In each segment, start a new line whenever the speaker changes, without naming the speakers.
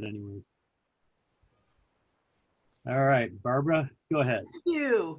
anyways. All right, Barbara, go ahead.
Thank you.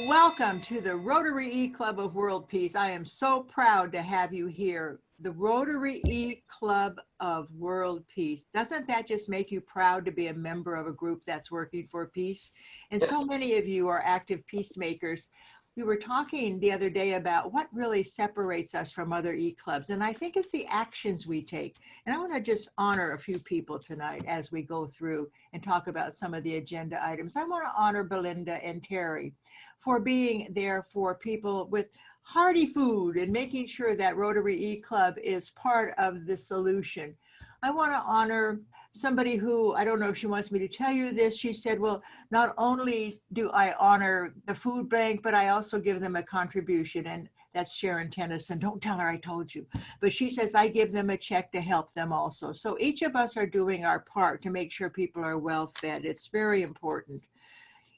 Welcome to the Rotary E Club of World Peace. I am so proud to have you here. The Rotary E Club of World Peace. Doesn't that just make you proud to be a member of a group that's working for peace? And so many of you are active peacemakers. We were talking the other day about what really separates us from other E-clubs, and I think it's the actions we take. And I want to just honor a few people tonight as we go through and talk about some of the agenda items. I want to honor Belinda and Terry for being there for people with hearty food and making sure that Rotary E-Club is part of the solution. I want to honor somebody who, I don't know if she wants me to tell you this, she said, well, not only do I honor the food bank, but I also give them a contribution, and that's Sharon Tennyson. Don't tell her I told you. But she says, I give them a check to help them also. So each of us are doing our part to make sure people are well fed. It's very important.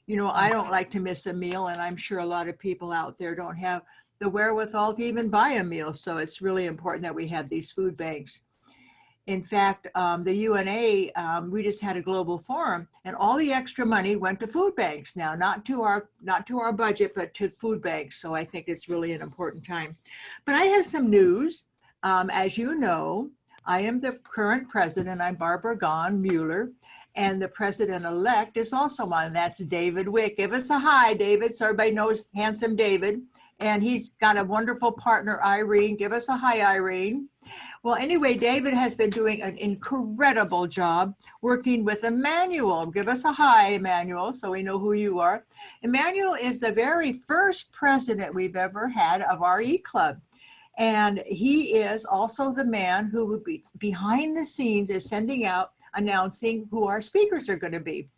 You know, I don't like to miss a meal, and I'm sure a lot of people out there don't have the wherewithal to even buy a meal. So it's really important that we have these food banks. In fact, the UNA, we just had a global forum, and all the extra money went to food banks now, not to our budget, but to food banks. So I think it's really an important time. But I have some news. As you know, I am the current president. I'm Barbara Gahn Mueller, and the president-elect is also mine. That's David Wick. Give us a hi, David, so everybody knows handsome David. And he's got a wonderful partner, Irene. Give us a hi, Irene. Well, anyway, David has been doing an incredible job working with Emmanuel. Give us a hi, Emmanuel, so we know who you are. Emmanuel is the very first president we've ever had of our E-Club. And he is also the man who would be behind the scenes is sending out, announcing who our speakers are going to be.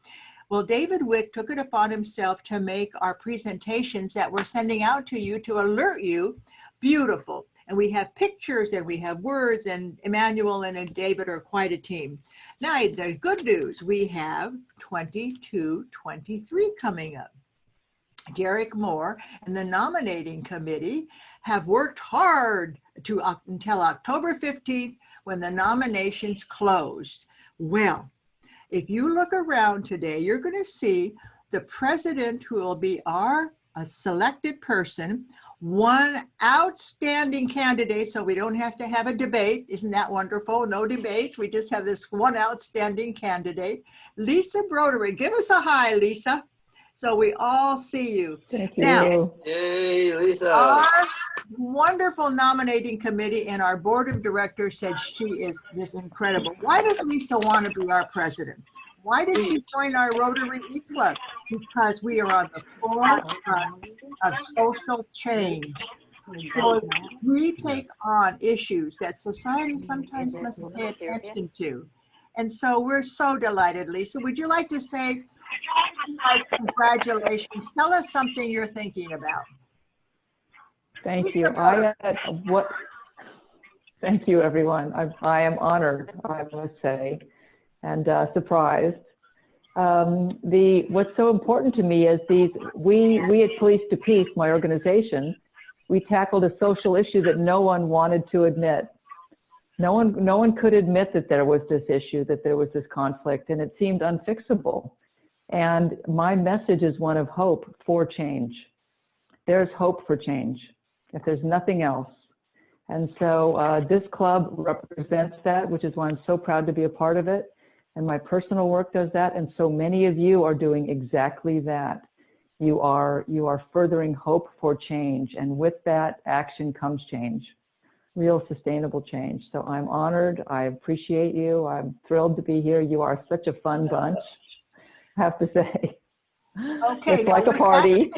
Well, David Wick took it upon himself to make our presentations that we're sending out to you to alert you beautiful. And we have pictures and we have words, and Emmanuel and David are quite a team. Now, the good news, we have 2223 coming up. Derek Moore and the nominating committee have worked hard until October 15th when the nominations closed. Well, if you look around today, you're going to see the president who will be a selected person, one outstanding candidate, so we don't have to have a debate. Isn't that wonderful? No debates. We just have this one outstanding candidate. Lisa Broderick. Give us a hi, Lisa, so we all see you.
Thank you.
Now,
hey, Lisa.
our wonderful nominating committee and our board of directors said she is just incredible. Why does Lisa want to be our president? Why did she join our Rotary E-Club? Because we are on the forefront of social change. So we take on issues that society sometimes doesn't pay attention to. And so we're so delighted, Lisa. Would you like to say, congratulations, tell us something you're thinking about.
Thank you. Thank you, everyone. I am honored, I must say, and surprised. What's so important to me is we at Police to Peace, my organization, we tackled a social issue that no one wanted to admit. No one could admit that there was this issue, that there was this conflict, and it seemed unfixable. And my message is one of hope for change. There's hope for change, if there's nothing else. And so this club represents that, which is why I'm so proud to be a part of it. And my personal work does that. And so many of you are doing exactly that. You are furthering hope for change. And with that action comes change, real sustainable change. So I'm honored. I appreciate you. I'm thrilled to be here. You are such a fun bunch, I have to say.
Okay,
it's like a party.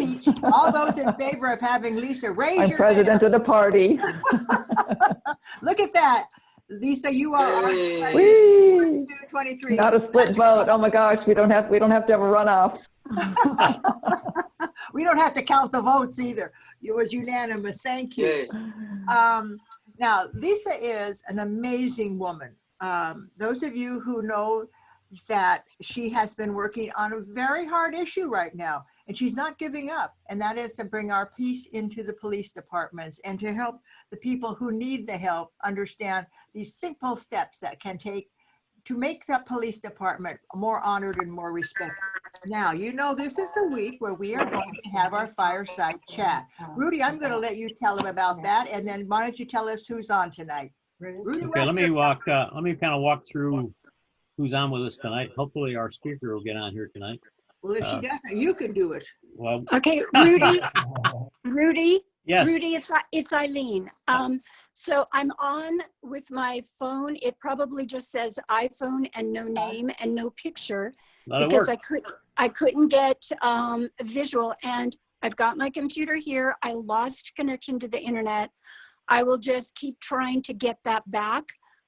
All those in favor of having Lisa, raise your hand.
I'm president of the party.
Look at that. Lisa, you are
on
23.
Not a split vote. Oh my gosh, we don't have to have a runoff.
We don't have to count the votes either. It was unanimous. Thank you. Now, Lisa is an amazing woman. Those of you who know that she has been working on a very hard issue right now, and she's not giving up, and that is to bring our peace into the police departments and to help the people who need the help understand these simple steps that can take to make the police department more honored and more respected. Now, you know, this is the week where we are going to have our fireside chat. Rudy, I'm going to let you tell them about that, and then why don't you tell us who's on tonight? Rudy
Okay, let
Wester.
me kind of walk through who's on with us tonight. Hopefully our speaker will get on here tonight.
Well, if she doesn't, you can do it.
Well,
Okay, Rudy,
yes,
it's Eileen. So I'm on with my phone. It probably just says iPhone and no name and no picture
that'll
because
work.
I couldn't get visual, and I've got my computer here. I lost connection to the internet. I will just keep trying to get that back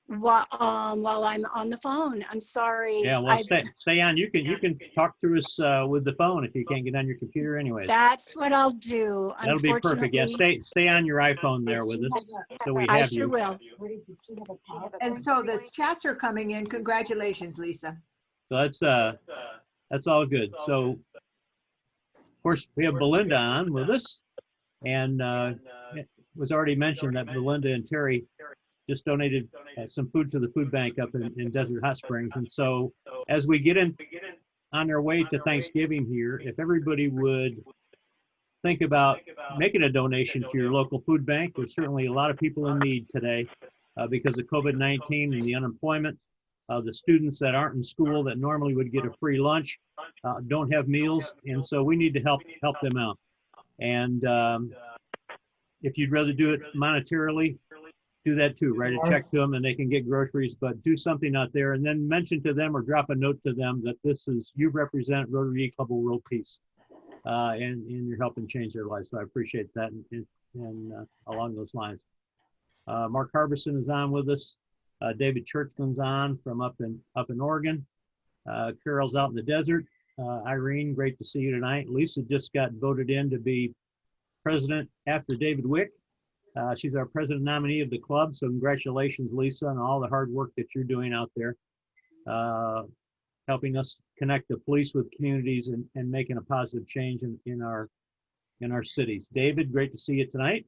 while I'm on the phone. I'm sorry.
Yeah, well, stay on. You can talk to us with the phone if you can't get on your computer anyways.
That's what I'll do.
That'll be perfect. Yeah, stay on your iPhone there with us so we
I
have
sure
you.
will.
And so the chats are coming in. Congratulations, Lisa.
So that's all good. So of course we have Belinda on with us, and it was already mentioned that Belinda and Terry just donated some food to the food bank up in Desert Hot Springs. And so as we get in on our way to Thanksgiving here, if everybody would think about making a donation to your local food bank. There's certainly a lot of people in need today because of COVID-19 and the unemployment. The students that aren't in school that normally would get a free lunch don't have meals, and so we need to help them out. And if you'd rather do it monetarily, do that too. Write a check to them and they can get groceries, but do something out there and then mention to them or drop a note to them that you represent Rotary Club of World Peace and you're helping change their lives. So I appreciate that and along those lines. Mark Harbison is on with us. David Churchman's on from up in Oregon. Carol's out in the desert. Irene, great to see you tonight. Lisa just got voted in to be president after David Wick. She's our president nominee of the club. So congratulations, Lisa, on all the hard work that you're doing out there, helping us connect the police with communities and making a positive change in our cities. David, great to see you tonight.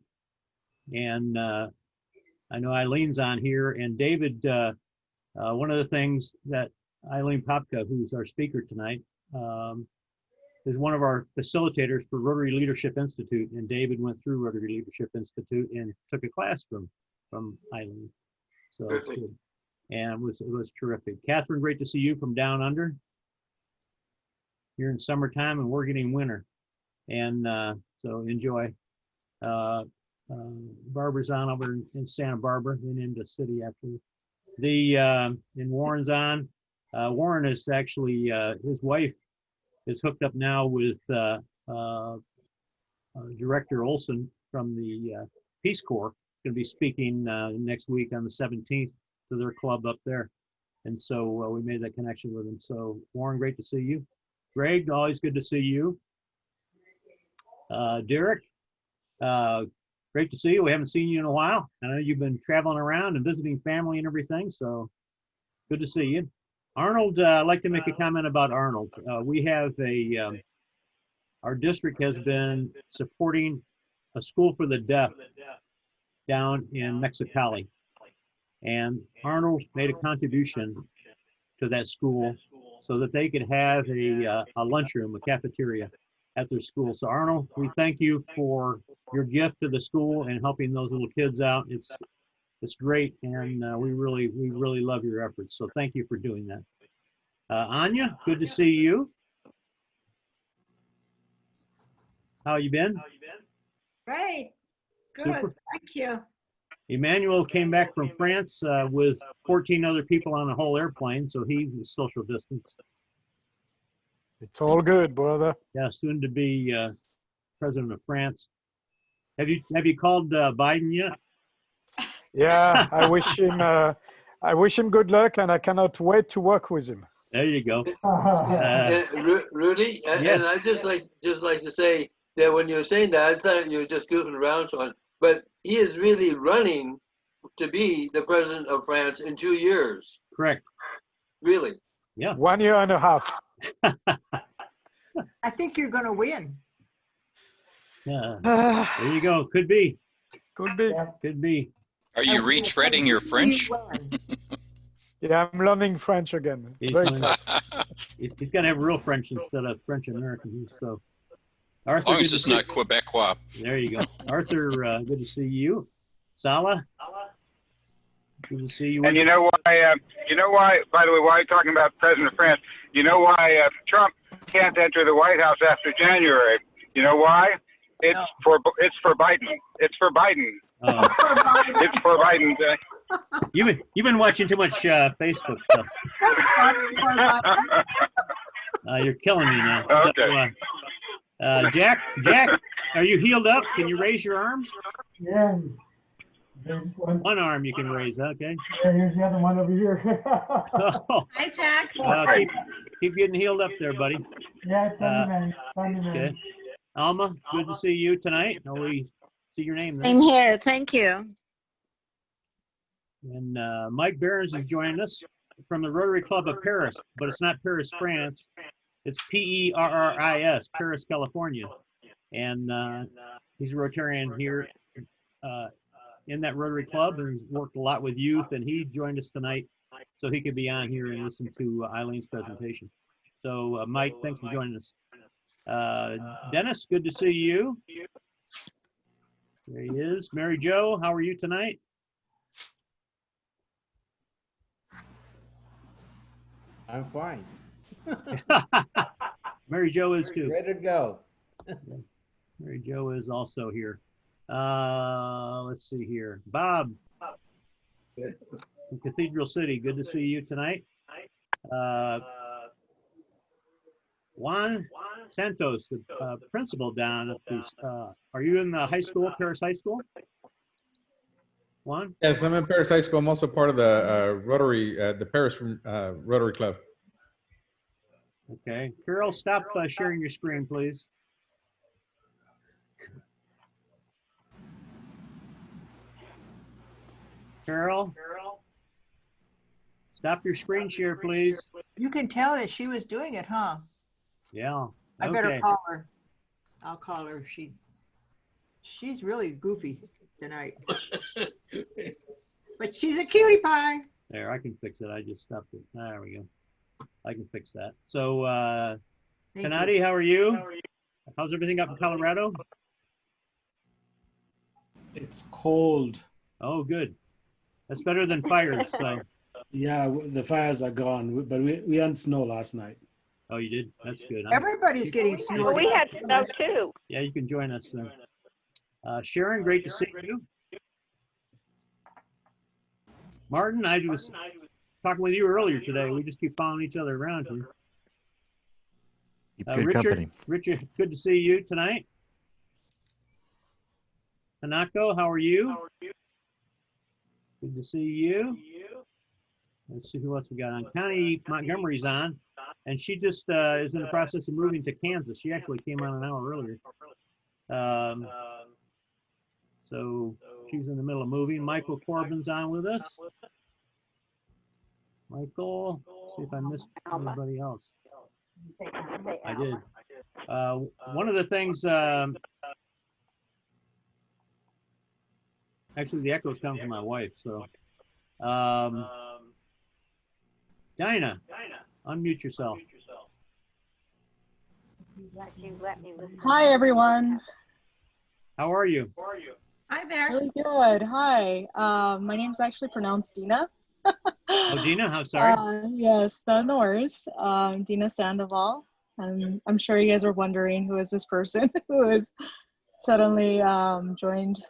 And I know Eileen's on here. And David, one of the things that Eileen Popka, who's our speaker tonight, is one of our facilitators for Rotary Leadership Institute, and David went through Rotary Leadership Institute and took a class from Eileen. So it's good. And it was terrific. Catherine, great to see you from down under. You're in summertime and we're getting winter. And so enjoy. Barbara's on over in Santa Barbara, then into the city after. And Warren's on. Warren is actually, his wife is hooked up now with Director Olson from the Peace Corps. Going to be speaking next week on the 17th to their club up there. And so we made that connection with him. So Warren, great to see you. Greg, always good to see you. Derek, great to see you. We haven't seen you in a while. I know you've been traveling around and visiting family and everything. So good to see you. Arnold, I'd like to make a comment about Arnold. We have our district has been supporting a school for the deaf down in Mexicali. And Arnold made a contribution to that school so that they could have a lunchroom, a cafeteria at their school. So Arnold, we thank you for your gift to the school and helping those little kids out. It's great, and we really love your efforts. So thank you for doing that. Anya, good to see you. How you been?
Great. Good.
Super.
Thank you.
Emmanuel came back from France with 14 other people on a whole airplane, so he was social distance.
It's all good, brother.
Yeah, soon to be president of France. Have you called Biden yet?
Yeah, I wish him good luck, and I cannot wait to work with him.
There you go.
Rudy,
yes.
and I just like to say that when you were saying that, I thought you were just goofing around, so on. But he is really running to be the president of France in 2 years.
Correct.
Really?
Yeah.
1 year and a half.
I think you're going to win.
Yeah. There you go. Could be.
Could be.
Could be.
Are you retreading your French?
Yeah, I'm learning French again. It's
He's
very
learning-
tough.
He's got to have real French instead of French American. So,
As
Arthur,
long
good
as
to
it's
see
not Quebecois.
There you go. Arthur, good to see you. Sala, good to see you.
And you know why, by the way, why are you talking about President of France? You know why Trump can't enter the White House after January? You know why? It's for Biden. It's for Biden.
Oh.
It's for Biden.
You've been watching too much Facebook stuff. You're killing me now.
Okay.
So, Jack, are you healed up? Can you raise your arms?
Yeah. There's
One arm you can raise. Okay.
Yeah, here's the other one over here.
Oh,
Hi, Jack.
keep getting healed up there, buddy.
Yeah, it's on the mend. It's on the mend.
Okay. Alma, good to see you tonight. No, we see your name there.
Same here. Thank you.
And Mike Behrens is joining us from the Rotary Club of Paris, but it's not Paris, France. It's P-E-R-R-I-S, Paris, California. And he's a Rotarian here in that Rotary Club, and he's worked a lot with youth, and he joined us tonight so he could be on here and listen to Eileen's presentation. So, Mike, thanks for joining us. Dennis, good to see you. There he is. Mary Jo, how are you tonight?
I'm fine.
Mary Jo is too.
Ready to go.
Mary Jo is also here. Let's see here. Bob from Cathedral City, good to see you tonight. Juan Santos, the principal down at this, are you in the high school, Paris High School? Juan?
Yes, I'm in Paris High School. I'm also part of the Rotary, the Paris Rotary Club.
Okay. Carol, stop sharing your screen, please. Carol? Stop your screen share, please.
You can tell that she was doing it, huh?
Yeah.
I better call her. I'll call her. She's really goofy tonight. But she's a cutie pie.
There, I can fix it. I just stopped it. There we go. I can fix that. So, Kanadi, how are you? How's everything up in Colorado?
It's cold.
Oh, good. That's better than fires. So.
Yeah, the fires are gone, but we had snow last night.
Oh, you did? That's good.
Everybody's getting snow.
Well, we had snow too.
Yeah, you can join us. Sharon, great to see you. Martin, I was talking with you earlier today. We just keep following each other around here.
Keep good company.
Richard, good to see you tonight. Hanako, how are you? Good to see you. Let's see who else we got on. Connie Montgomery's on, and she just is in the process of moving to Kansas. She actually came on an hour earlier. So she's in the middle of moving. Michael Corbin's on with us. Michael, see if I missed anybody else. I did. One of the things, actually the echoes come from my wife, so. Dinah, unmute yourself.
Hi, everyone.
How are you?
Hi there.
Really good. Hi. My name's actually pronounced Dina.
Oh, Dina, I'm sorry.
Yes, no worries. Dina Sandoval. And I'm sure you guys are wondering who is this person who has suddenly joined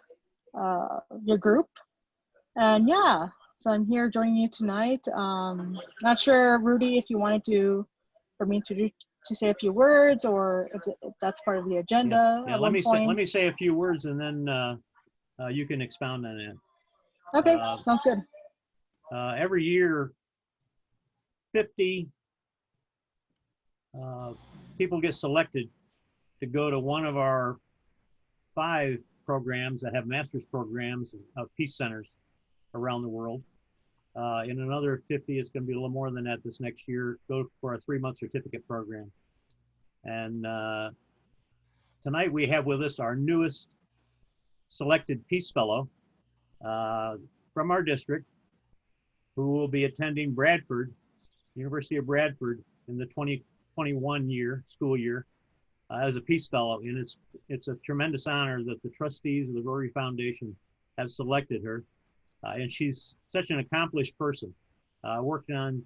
your group. And yeah, so I'm here joining you tonight. Not sure, Rudy, if you wanted for me to say a few words, or if that's part of the agenda.
Yeah, let me say a few words, and then you can expound on it.
Okay, sounds good.
Every year, 50 people get selected to go to one of our 5 programs that have master's programs of peace centers around the world. In another 50, it's going to be a little more than that this next year, go for a 3-month certificate program. And tonight we have with us our newest selected Peace Fellow from our district, who will be attending Bradford, University of Bradford in the 2021 school year as a Peace Fellow. And it's a tremendous honor that the trustees of the Rotary Foundation have selected her. And she's such an accomplished person, working on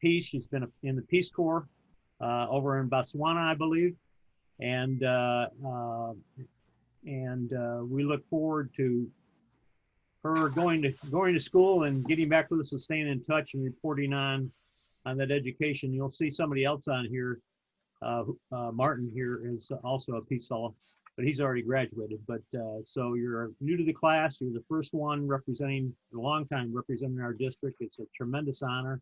peace. She's been in the Peace Corps over in Botswana, I believe. And we look forward to her going to school and getting back with us and staying in touch and reporting on that education. You'll see somebody else on here. Martin here is also a Peace Fellow, but he's already graduated. But so you're new to the class. You're the first one representing, a long time representing our district. It's a tremendous honor.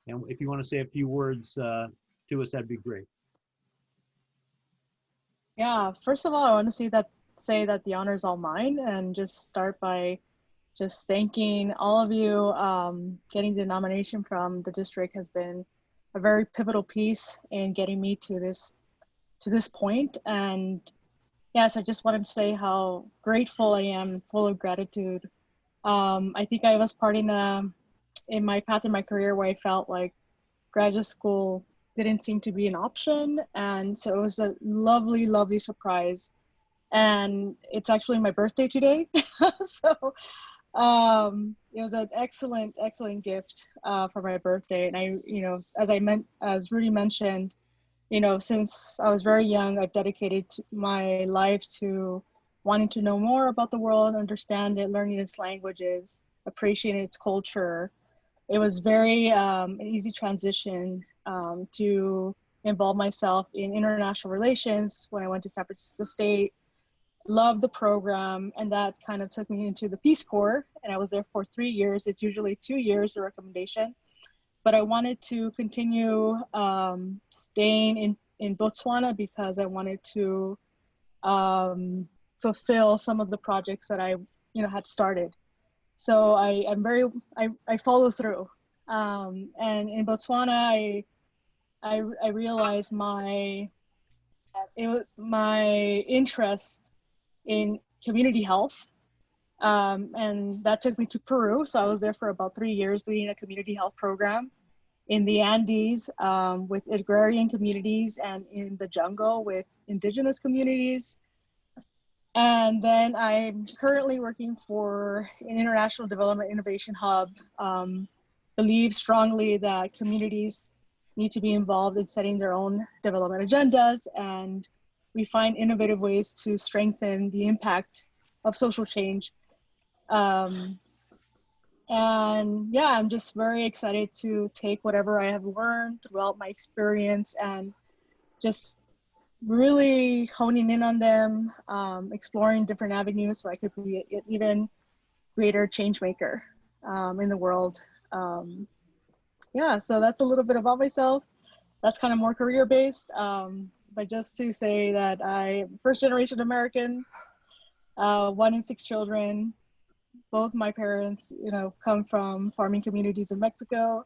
And if you want to say a few words to us, that'd be great.
Yeah, first of all, I want to say that the honor is all mine, and just start by just thanking all of you. Getting the nomination from the district has been a very pivotal piece in getting me to this point. And yes, I just wanted to say how grateful I am, full of gratitude. I think I was part in my path in my career where I felt like graduate school didn't seem to be an option, and so it was a lovely, lovely surprise. And it's actually my birthday today, so it was an excellent gift for my birthday. And I, as Rudy mentioned, since I was very young, I've dedicated my life to wanting to know more about the world, understand it, learning its languages, appreciating its culture. It was very an easy transition to involve myself in international relations when I went to San Francisco State. Loved the program, and that kind of took me into the Peace Corps, and I was there for 3 years. It's usually 2 years, the recommendation, but I wanted to continue staying in Botswana because I wanted to fulfill some of the projects that I had started. So I follow through, and in Botswana I realized my interest in community health, and that took me to Peru. So I was there for about 3 years leading a community health program in the Andes with agrarian communities, and in the jungle with indigenous communities. And then I'm currently working for an international development innovation hub. Believe strongly that communities need to be involved in setting their own development agendas, and we find innovative ways to strengthen the impact of social change. And yeah, I'm just very excited to take whatever I have learned throughout my experience and just really honing in on them, exploring different avenues so I could be an even greater change maker in the world. Yeah, so that's a little bit about myself. That's kind of more career based, but just to say that I'm first generation American, 1 in 6 children. Both my parents, come from farming communities in Mexico.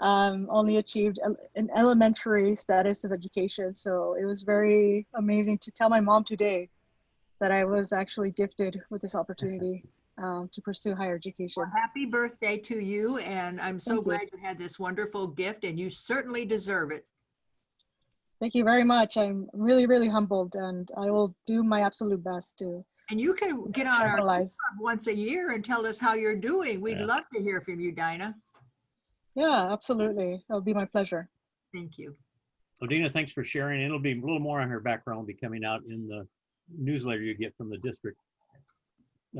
Only achieved an elementary status of education. So it was very amazing to tell my mom today that I was actually gifted with this opportunity to pursue higher education.
Well, happy birthday to you. And I'm so glad you had this wonderful gift, and you certainly deserve it.
Thank you very much. I'm really, really humbled, and I will do my absolute best to.
And you can get on our club once a year and tell us how you're doing. We'd love to hear from you, Dinah.
Yeah, absolutely. It'll be my pleasure.
Thank you.
So Dina, thanks for sharing. It'll be a little more on her background will be coming out in the newsletter you get from the district,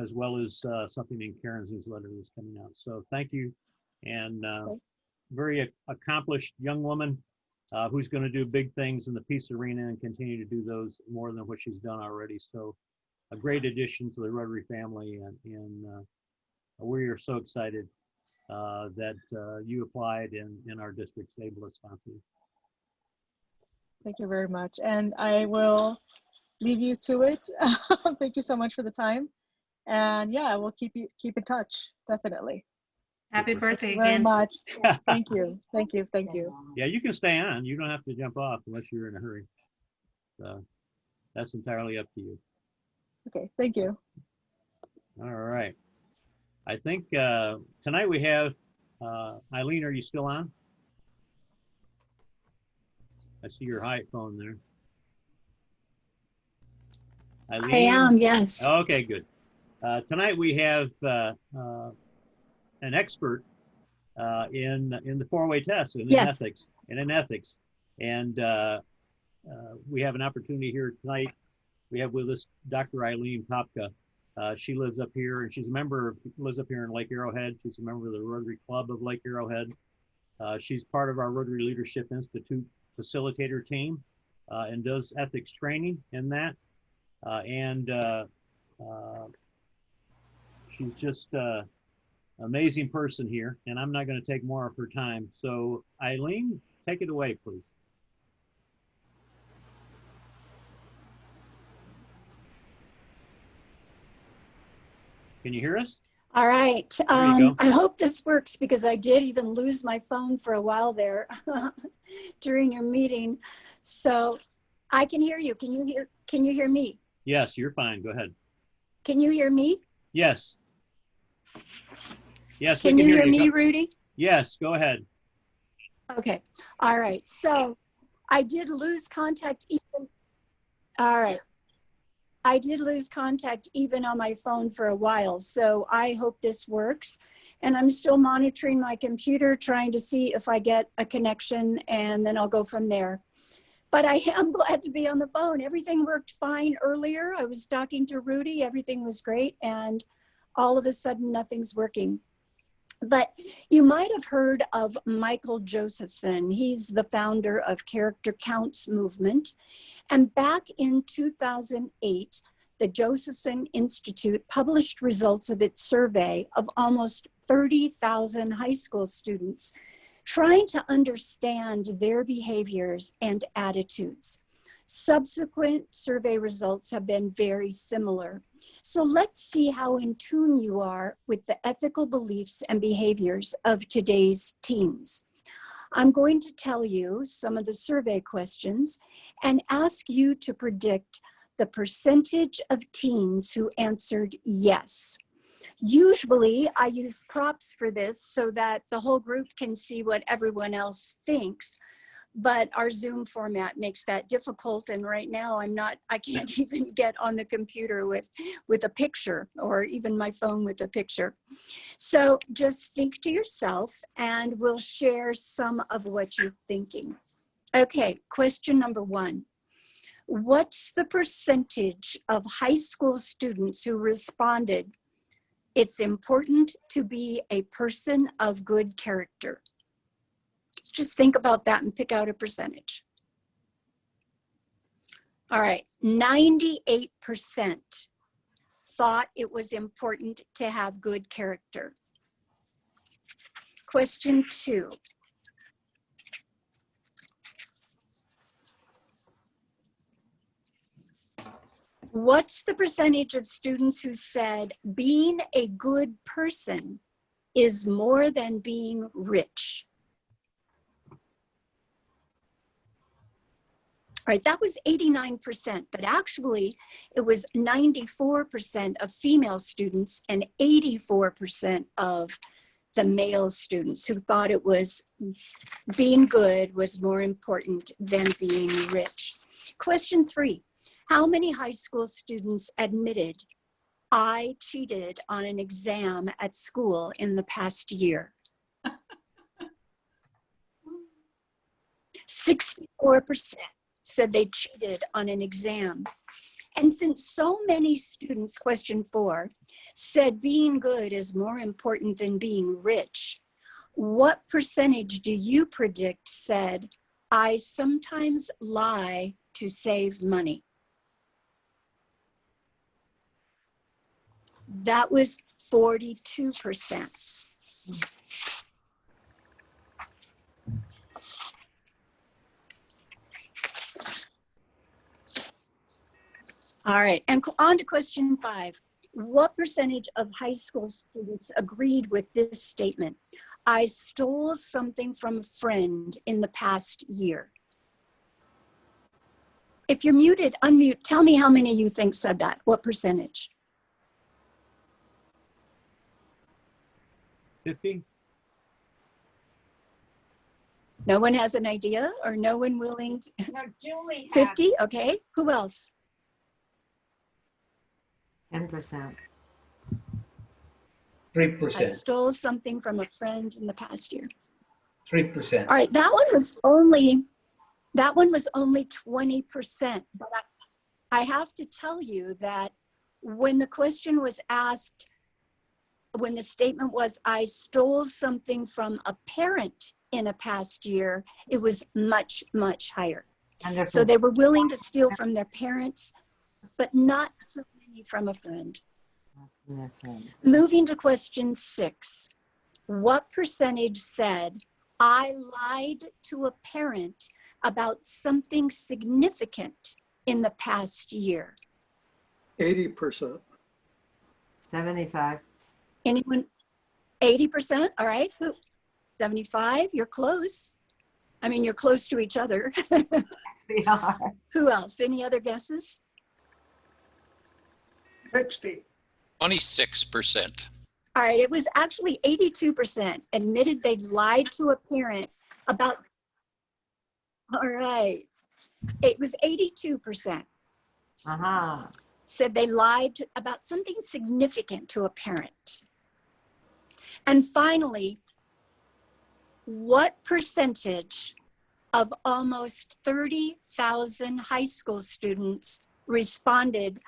as well as something in Karen's newsletter that's coming out. So thank you. And very accomplished young woman who's going to do big things in the peace arena and continue to do those more than what she's done already. So a great addition to the Rotary family, and we are so excited that you applied and our district's able to sponsor you.
Thank you very much. And I will leave you to it. Thank you so much for the time. And yeah, we'll keep in touch, definitely.
Happy birthday
very
again.
much. Thank you. Thank you. Thank you.
Yeah, you can stay on. You don't have to jump off unless you're in a hurry. So that's entirely up to you.
Okay, thank you.
All right. I think tonight we have Eileen, are you still on? I see your high phone there. Eileen?
I am, yes.
Okay, good. Tonight we have an expert in the four-way test and in
Yes.
ethics and we have an opportunity here tonight. We have with us Dr. Eileen Popka. She lives up here, and she's a member, lives up here in Lake Arrowhead. She's a member of the Rotary Club of Lake Arrowhead. She's part of our Rotary Leadership Institute facilitator team and does ethics training in that. She's just an amazing person here, and I'm not going to take more of her time. So Eileen, take it away, please. Can you hear us?
All right.
There you go.
I hope this works because I did even lose my phone for a while there during your meeting. So I can hear you. Can you hear me?
Yes, you're fine. Go ahead.
Can you hear me?
Yes. Yes,
Can
we
you
can hear
hear
you.
me, Rudy?
Yes, go ahead.
Okay. All right. So I did lose contact even. All right. I did lose contact even on my phone for a while. So I hope this works. And I'm still monitoring my computer, trying to see if I get a connection, and then I'll go from there. But I am glad to be on the phone. Everything worked fine earlier. I was talking to Rudy, everything was great. And all of a sudden, nothing's working. But you might have heard of Michael Josephson. He's the founder of Character Counts movement. And back in 2008, the Josephson Institute published results of its survey of almost 30,000 high school students, trying to understand their behaviors and attitudes. Subsequent survey results have been very similar. So let's see how in tune you are with the ethical beliefs and behaviors of today's teens. I'm going to tell you some of the survey questions and ask you to predict the percentage of teens who answered yes. Usually I use props for this so that the whole group can see what everyone else thinks. But our Zoom format makes that difficult. And right now I can't even get on the computer with a picture, or even my phone with a picture. So just think to yourself and we'll share some of what you're thinking. Okay, question number 1. What's the percentage of high school students who responded, "It's important to be a person of good character"? Just think about that and pick out a percentage. All right, 98% thought it was important to have good character. Question 2. What's the percentage of students who said being a good person is more than being rich? All right, that was 89%, but actually it was 94% of female students and 84% of the male students who thought it was being good was more important than being rich. Question 3, how many high school students admitted, "I cheated on an exam at school in the past year"? 64% said they cheated on an exam. And since so many students, question 4, said being good is more important than being rich, what percentage do you predict said, "I sometimes lie to save money"? That was 42%. All right, and on to question 5. What percentage of high school students agreed with this statement? "I stole something from a friend in the past year"? If you're muted, unmute. Tell me how many you think said that. What percentage?
50?
No one has an idea, or no one willing to?
No, Julie.
50, okay. Who else?
10%.
3%.
I stole something from a friend in the past year.
3%.
All right, that one was only 20%, but I have to tell you that when the question was asked, when the statement was, I stole something from a parent in a past year, it was much, much higher.
100%.
So they were willing to steal from their parents, but not so many from a friend. Moving to question 6. What percentage said, I lied to a parent about something significant in the past year?
80%.
75.
Anyone? 80%? All right. Who? 75? You're close. I mean, you're close to each other.
Yes, we are.
Who else? Any other guesses?
60.
26%.
All right. It was actually 82% admitted they lied to a parent about. All right. It was 82%. Said they lied about something significant to a parent. And finally, what percentage of almost 30,000 high school students responded,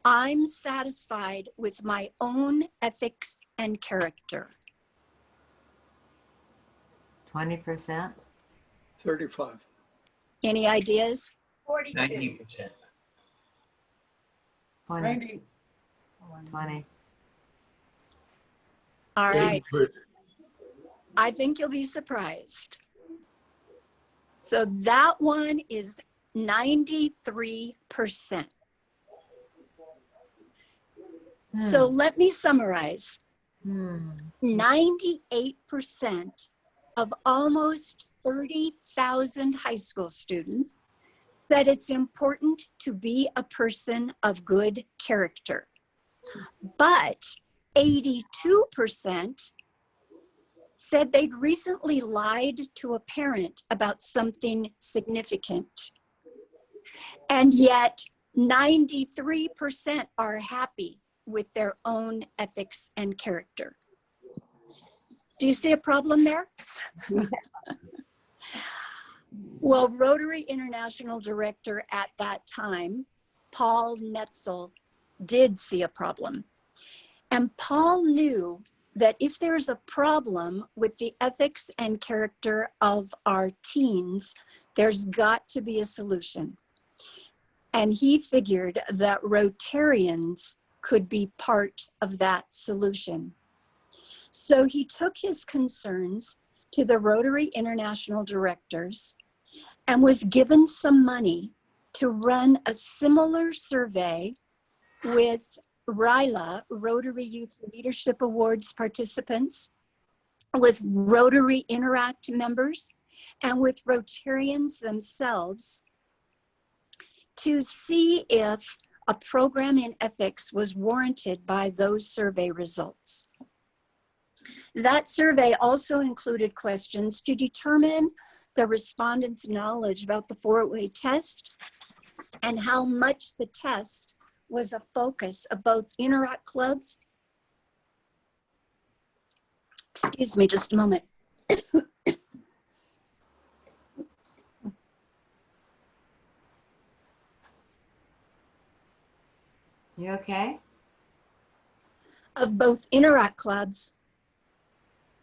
I'm satisfied with my own ethics and character?
20%.
35.
Any ideas?
42.
90%.
20. 20.
All right.
80%.
I think you'll be surprised. So that one is 93%. So let me summarize. 98% of almost 30,000 high school students said it's important to be a person of good character. But 82% said they'd recently lied to a parent about something significant. And yet 93% are happy with their own ethics and character. Do you see a problem there? Well, Rotary International Director at that time, Paul Netzel, did see a problem. And Paul knew that if there's a problem with the ethics and character of our teens, there's got to be a solution. And he figured that Rotarians could be part of that solution. So he took his concerns to the Rotary International directors and was given some money to run a similar survey with RYLA, Rotary Youth Leadership Awards participants, with Rotary Interact members, and with Rotarians themselves to see if a program in ethics was warranted by those survey results. That survey also included questions to determine the respondents' knowledge about the 4-way test and how much the test was a focus of both Interact clubs. Excuse me, just a moment.
You okay?
Of both Interact clubs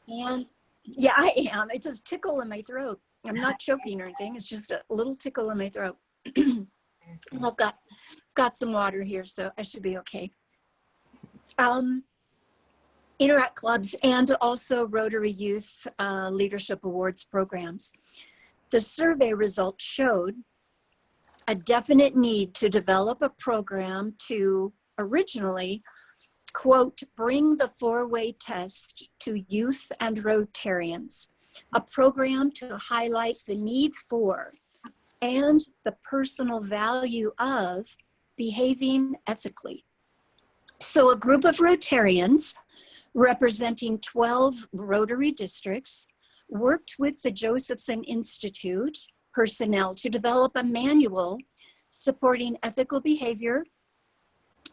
and, yeah, I am. It's a tickle in my throat. I'm not choking or anything. It's just a little tickle in my throat. I've got some water here, so I should be okay. Interact clubs and also Rotary Youth Leadership Awards programs. The survey results showed a definite need to develop a program to originally, quote, bring the 4-way test to youth and Rotarians, a program to highlight the need for and the personal value of behaving ethically. So a group of Rotarians representing 12 Rotary districts worked with the Josephson Institute personnel to develop a manual supporting ethical behavior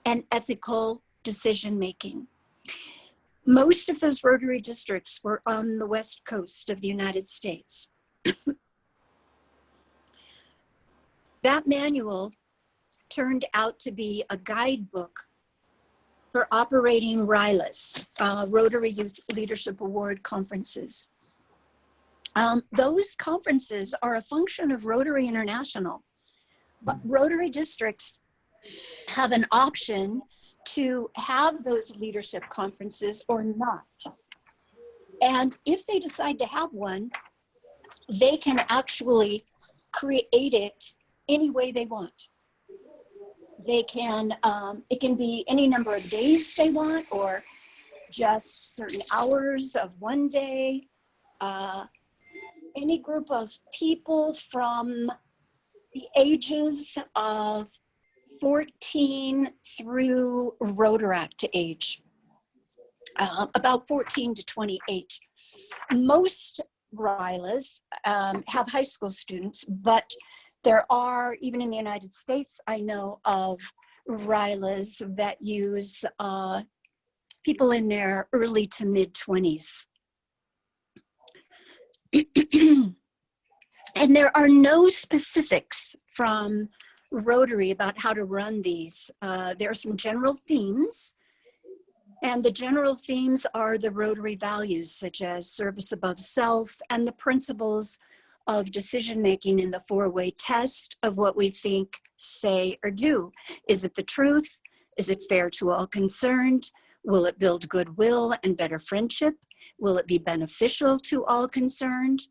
and ethical decision-making. Most of those Rotary districts were on the West Coast of the United States. That manual turned out to be a guidebook for operating RILAs, Rotary Youth Leadership Award conferences. Those conferences are a function of Rotary International, but Rotary districts have an option to have those leadership conferences or not. And if they decide to have one, they can actually create it any way they want. They can, it can be any number of days they want, or just certain hours of one day. Any group of people from the ages of 14 through Rotaract age, about 14 to 28. Most RILAs have high school students, but there are, even in the United States, I know of RILAs that use people in their early to mid 20s. And there are no specifics from Rotary about how to run these. There are some general themes, and the general themes are the Rotary values, such as service above self and the principles of decision-making in the four-way test of what we think, say, or do. Is it the truth? Is it fair to all concerned? Will it build goodwill and better friendship? Will it be beneficial to all concerned?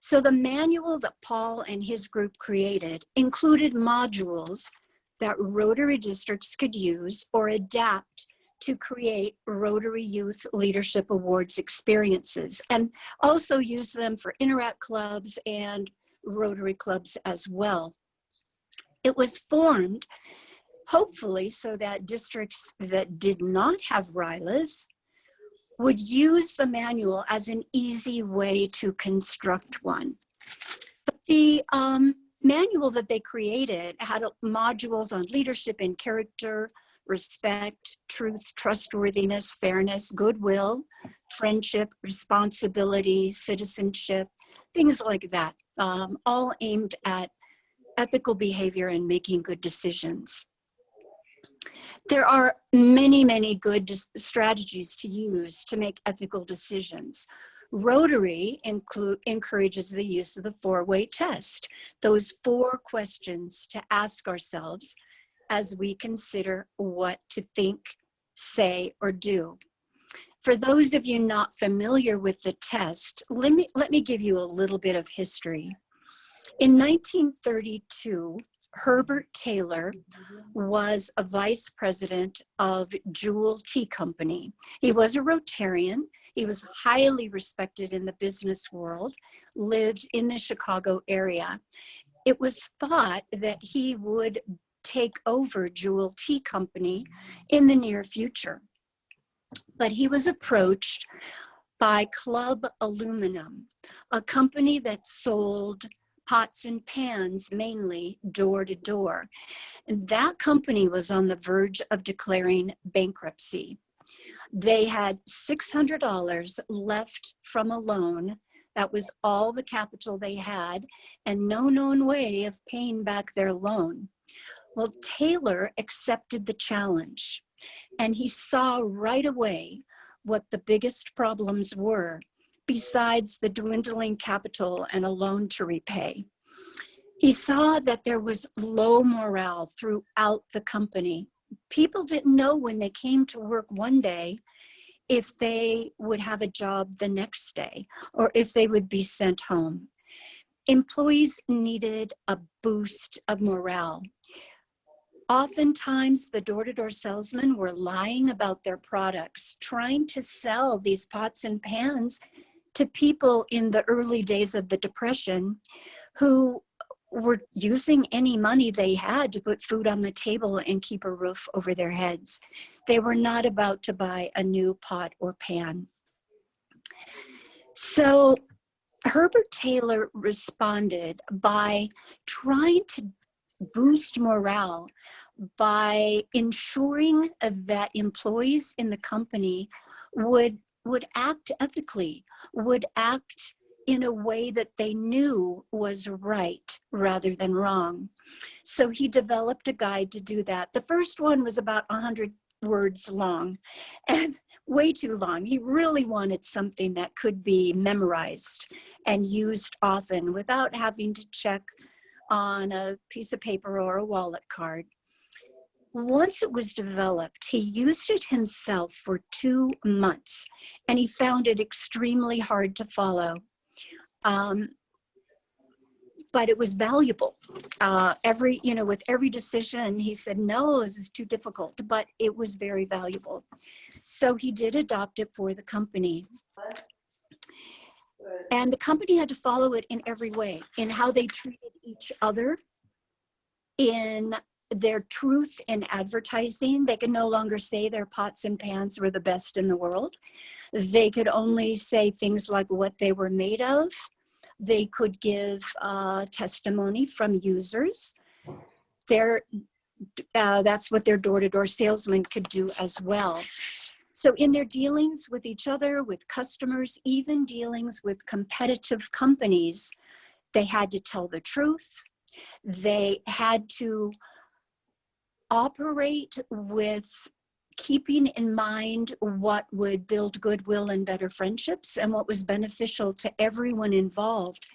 So the manual that Paul and his group created included modules that Rotary districts could use or adapt to create Rotary Youth Leadership Awards experiences, and also use them for Interact clubs and Rotary clubs as well. It was formed, hopefully, so that districts that did not have RILAs would use the manual as an easy way to construct one. But the manual that they created had modules on leadership and character, respect, truth, trustworthiness, fairness, goodwill, friendship, responsibility, citizenship, things like that, all aimed at ethical behavior and making good decisions. There are many, many good strategies to use to make ethical decisions. Rotary encourages the use of the four-way test, those 4 questions to ask ourselves as we consider what to think, say, or do. For those of you not familiar with the test, let me give you a little bit of history. In 1932, Herbert Taylor was a vice president of Jewel Tea Company. He was a Rotarian. He was highly respected in the business world, lived in the Chicago area. It was thought that he would take over Jewel Tea Company in the near future. But he was approached by Club Aluminum, a company that sold pots and pans, mainly door to door. And that company was on the verge of declaring bankruptcy. They had $600 left from a loan. That was all the capital they had, and no known way of paying back their loan. Well, Taylor accepted the challenge, and he saw right away what the biggest problems were, besides the dwindling capital and a loan to repay. He saw that there was low morale throughout the company. People didn't know when they came to work one day if they would have a job the next day or if they would be sent home. Employees needed a boost of morale. Oftentimes, the door-to-door salesmen were lying about their products, trying to sell these pots and pans to people in the early days of the Depression who were using any money they had to put food on the table and keep a roof over their heads. They were not about to buy a new pot or pan. So Herbert Taylor responded by trying to boost morale by ensuring that employees in the company would act ethically, would act in a way that they knew was right rather than wrong. So he developed a guide to do that. The first one was about 100 words long and way too long. He really wanted something that could be memorized and used often without having to check on a piece of paper or a wallet card. Once it was developed, he used it himself for 2 months, and he found it extremely hard to follow. But it was valuable. With every decision, he said, no, this is too difficult, but it was very valuable. So he did adopt it for the company. And the company had to follow it in every way, in how they treated each other, in their truth in advertising. They could no longer say their pots and pans were the best in the world. They could only say things like what they were made of. They could give testimony from users. That's what their door-to-door salesmen could do as well. So in their dealings with each other, with customers, even dealings with competitive companies, they had to tell the truth. They had to operate with keeping in mind what would build goodwill and better friendships and what was beneficial to everyone involved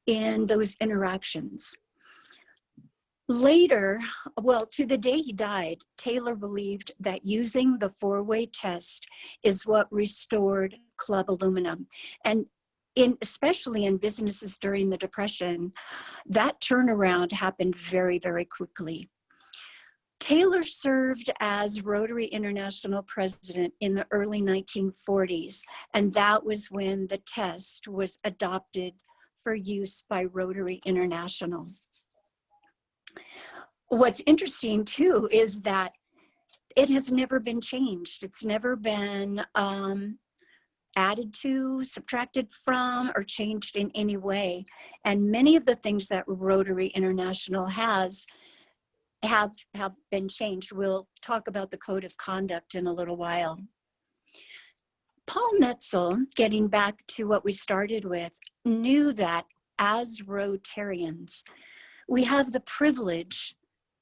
in those interactions. Later, well, to the day he died, Taylor believed that using the four-way test is what restored club aluminum. And especially in businesses during the Depression, that turnaround happened very, very quickly. Taylor served as Rotary International president in the early 1940s, and that was when the test was adopted for use by Rotary International. What's interesting too is that it has never been changed. It's never been added to, subtracted from, or changed in any way. And many of the things that Rotary International has have been changed. We'll talk about the code of conduct in a little while. Paul Netzel, getting back to what we started with, knew that as Rotarians, we have the privilege,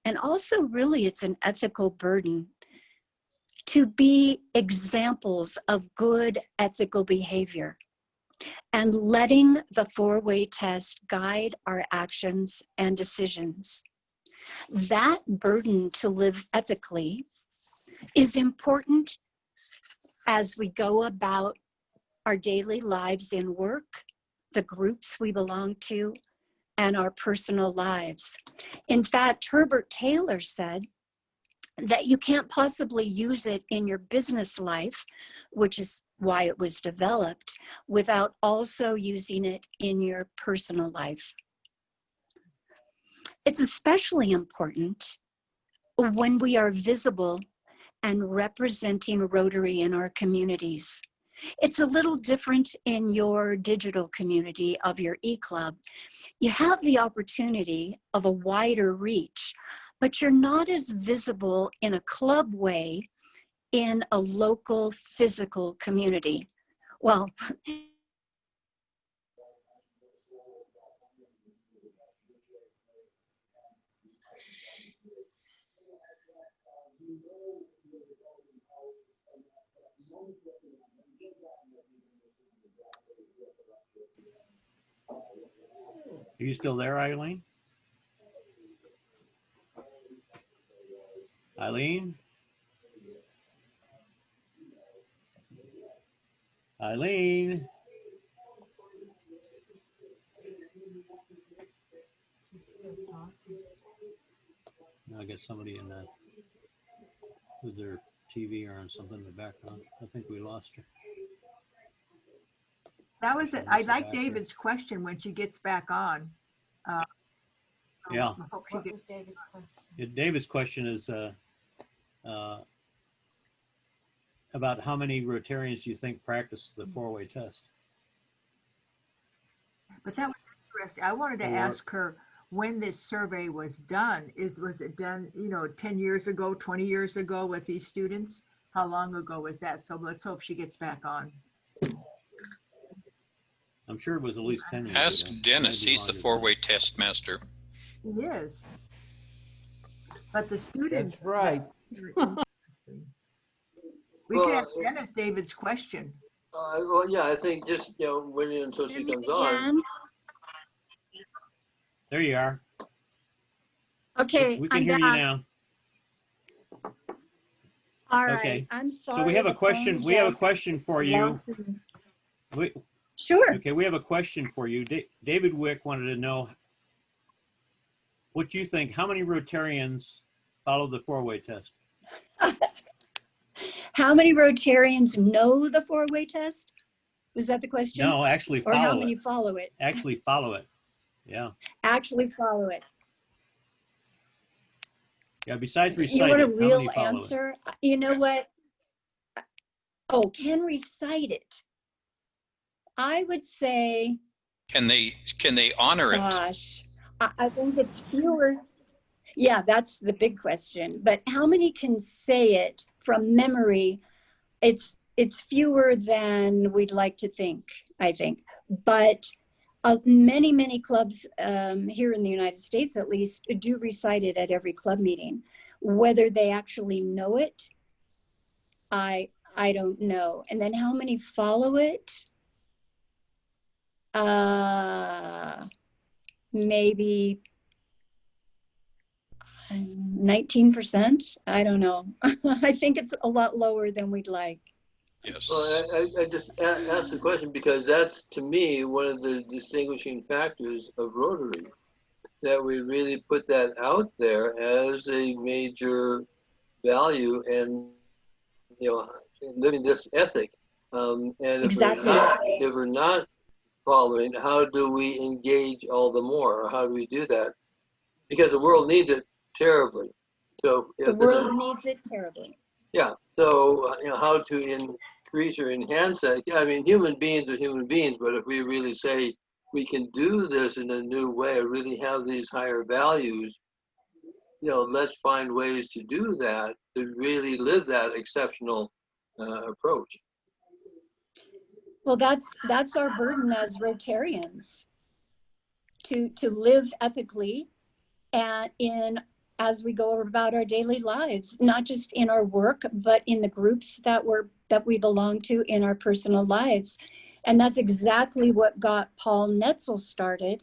and also really it's an ethical burden, to be examples of good ethical behavior and letting the four-way test guide our actions and decisions. That burden to live ethically is important as we go about our daily lives in work, the groups we belong to, and our personal lives. In fact, Herbert Taylor said that you can't possibly use it in your business life, which is why it was developed, without also using it in your personal life. It's especially important when we are visible and representing Rotary in our communities. It's a little different in your digital community of your e-club. You have the opportunity of a wider reach, but you're not as visible in a club way in a local physical community. Well,
Are you still there, Eileen? Eileen? Eileen? I got somebody in that with their TV or on something in the background. I think we lost her.
That was it. I like David's question when she gets back on.
Yeah.
I hope she gets.
David's question?
Yeah, David's question is about how many Rotarians do you think practice the four-way test?
But that was interesting. I wanted to ask her when this survey was done. Was it done, 10 years ago, 20 years ago with these students? How long ago was that? So let's hope she gets back on.
I'm sure it was at least 10 years
Ask
ago.
Dennis.
Maybe
He's the
longer than that.
four-way test master.
He is. But the students.
That's right.
We could ask Dennis David's question.
Well, yeah, I think just, waiting until she comes on.
There you are.
Okay,
We can
I'm
hear you
back.
now.
All right,
Okay.
I'm sorry.
So we have a
the
question.
phone
We have a
just
question for you.
lost me.
Sure. Okay, we have a question for you. David Wick wanted to know what you think. How many Rotarians follow the four-way test?
How many Rotarians know the four-way test? Was that the question?
No, actually
or
follow
how
it.
many follow it?
Actually follow it. Yeah.
Actually follow it.
Yeah, besides recite
You want a
it, how
real
many follow
answer? You know what? Oh, can recite it. I would say,
Can they honor it?
gosh, I think it's fewer. Yeah, that's the big question. But how many can say it from memory? It's fewer than we'd like to think, I think. But many clubs here in the United States, at least, do recite it at every club meeting. Whether they actually know it, I don't know. And then how many follow it? Maybe 19%. I don't know. I think it's a lot lower than we'd like.
Yes.
Well, I just asked the question because that's, to me, one of the distinguishing factors of Rotary, that we really put that out there as a major value and, living this ethic. And if
Exactly.
if we're not following, how do we engage all the more? Or how do we do that? Because the world needs it terribly. So
the world needs it terribly.
Yeah. So how to increase or enhance that? I mean, human beings are human beings, but if we really say we can do this in a new way, really have these higher values, let's find ways to do that, to really live that exceptional approach.
Well, that's our burden as Rotarians, to live ethically and as we go about our daily lives, not just in our work, but in the groups that we belong to in our personal lives. And that's exactly what got Paul Netzel started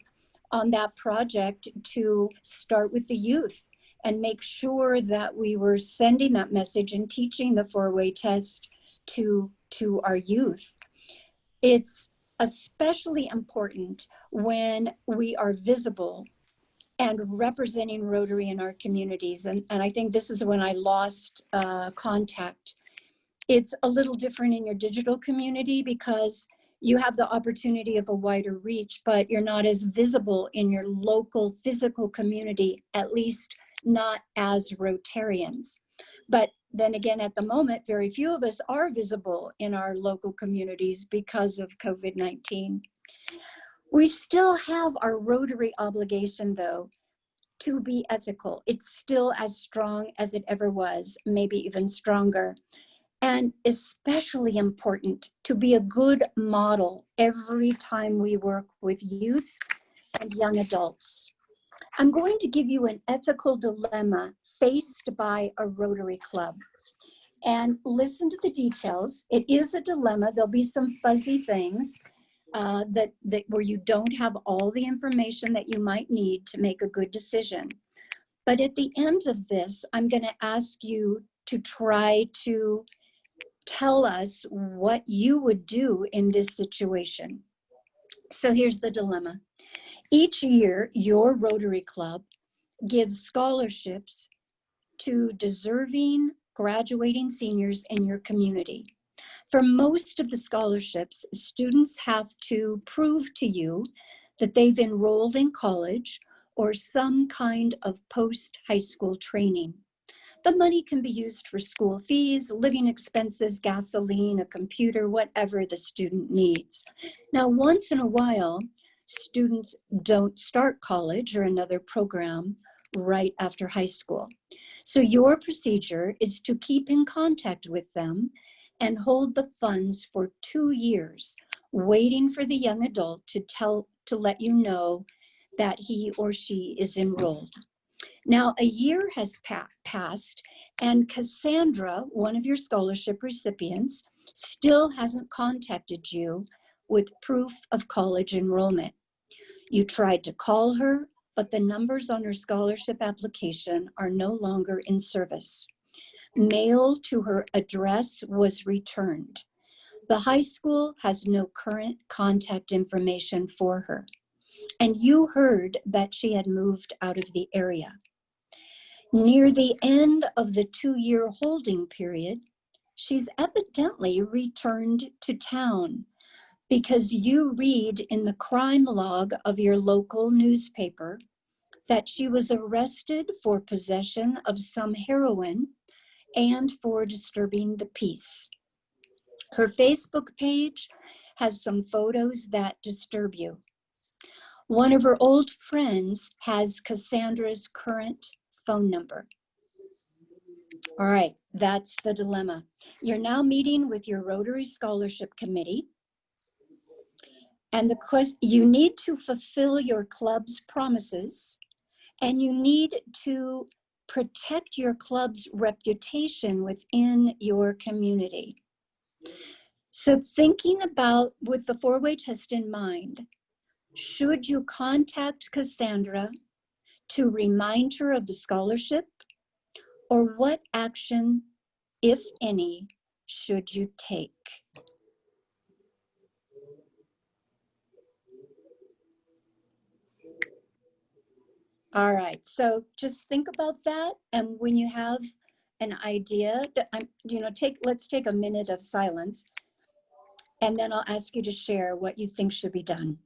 on that project, to start with the youth and make sure that we were sending that message and teaching the four-way test to our youth. It's especially important when we are visible and representing Rotary in our communities. And I think this is when I lost contact. It's a little different in your digital community because you have the opportunity of a wider reach, but you're not as visible in your local physical community, at least not as Rotarians. But then again, at the moment, very few of us are visible in our local communities because of COVID-19. We still have our Rotary obligation, though, to be ethical. It's still as strong as it ever was, maybe even stronger. And especially important to be a good model every time we work with youth and young adults. I'm going to give you an ethical dilemma faced by a Rotary Club. And listen to the details. It is a dilemma. There'll be some fuzzy things that where you don't have all the information that you might need to make a good decision. But at the end of this, I'm going to ask you to try to tell us what you would do in this situation. So here's the dilemma. Each year, your Rotary Club gives scholarships to deserving graduating seniors in your community. For most of the scholarships, students have to prove to you that they've enrolled in college or some kind of post-high school training. The money can be used for school fees, living expenses, gasoline, a computer, whatever the student needs. Now, once in a while, students don't start college or another program right after high school. So your procedure is to keep in contact with them and hold the funds for 2 years, waiting for the young adult to let you know that he or she is enrolled. Now, a year has passed, and Cassandra, one of your scholarship recipients, still hasn't contacted you with proof of college enrollment. You tried to call her, but the numbers on her scholarship application are no longer in service. Mail to her address was returned. The high school has no current contact information for her, and you heard that she had moved out of the area. Near the end of the 2-year holding period, she's evidently returned to town because you read in the crime log of your local newspaper that she was arrested for possession of some heroin and for disturbing the peace. Her Facebook page has some photos that disturb you. One of her old friends has Cassandra's current phone number. All right, that's the dilemma. You're now meeting with your Rotary Scholarship Committee, and you need to fulfill your club's promises, and you need to protect your club's reputation within your community. So thinking about, with the 4-way test in mind, should you contact Cassandra to remind her of the scholarship, or what action, if any, should you take? All right, so just think about that, and when you have an idea, let's take a minute of silence, and then I'll ask you to share what you think should be done.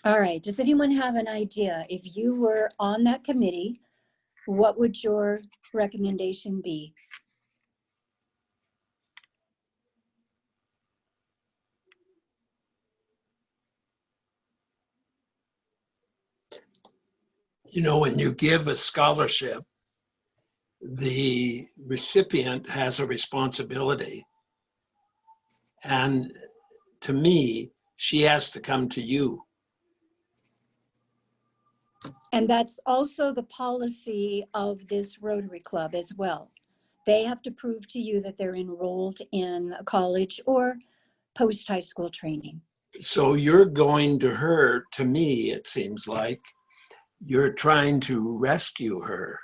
All right, does anyone have an idea? If you were on that committee, what would your recommendation be?
You know, when you give a scholarship, the recipient has a responsibility. And to me, she has to come to you.
And that's also the policy of this Rotary Club as well. They have to prove to you that they're enrolled in a college or post-high school training.
So you're going to her, to me, it seems like, you're trying to rescue her.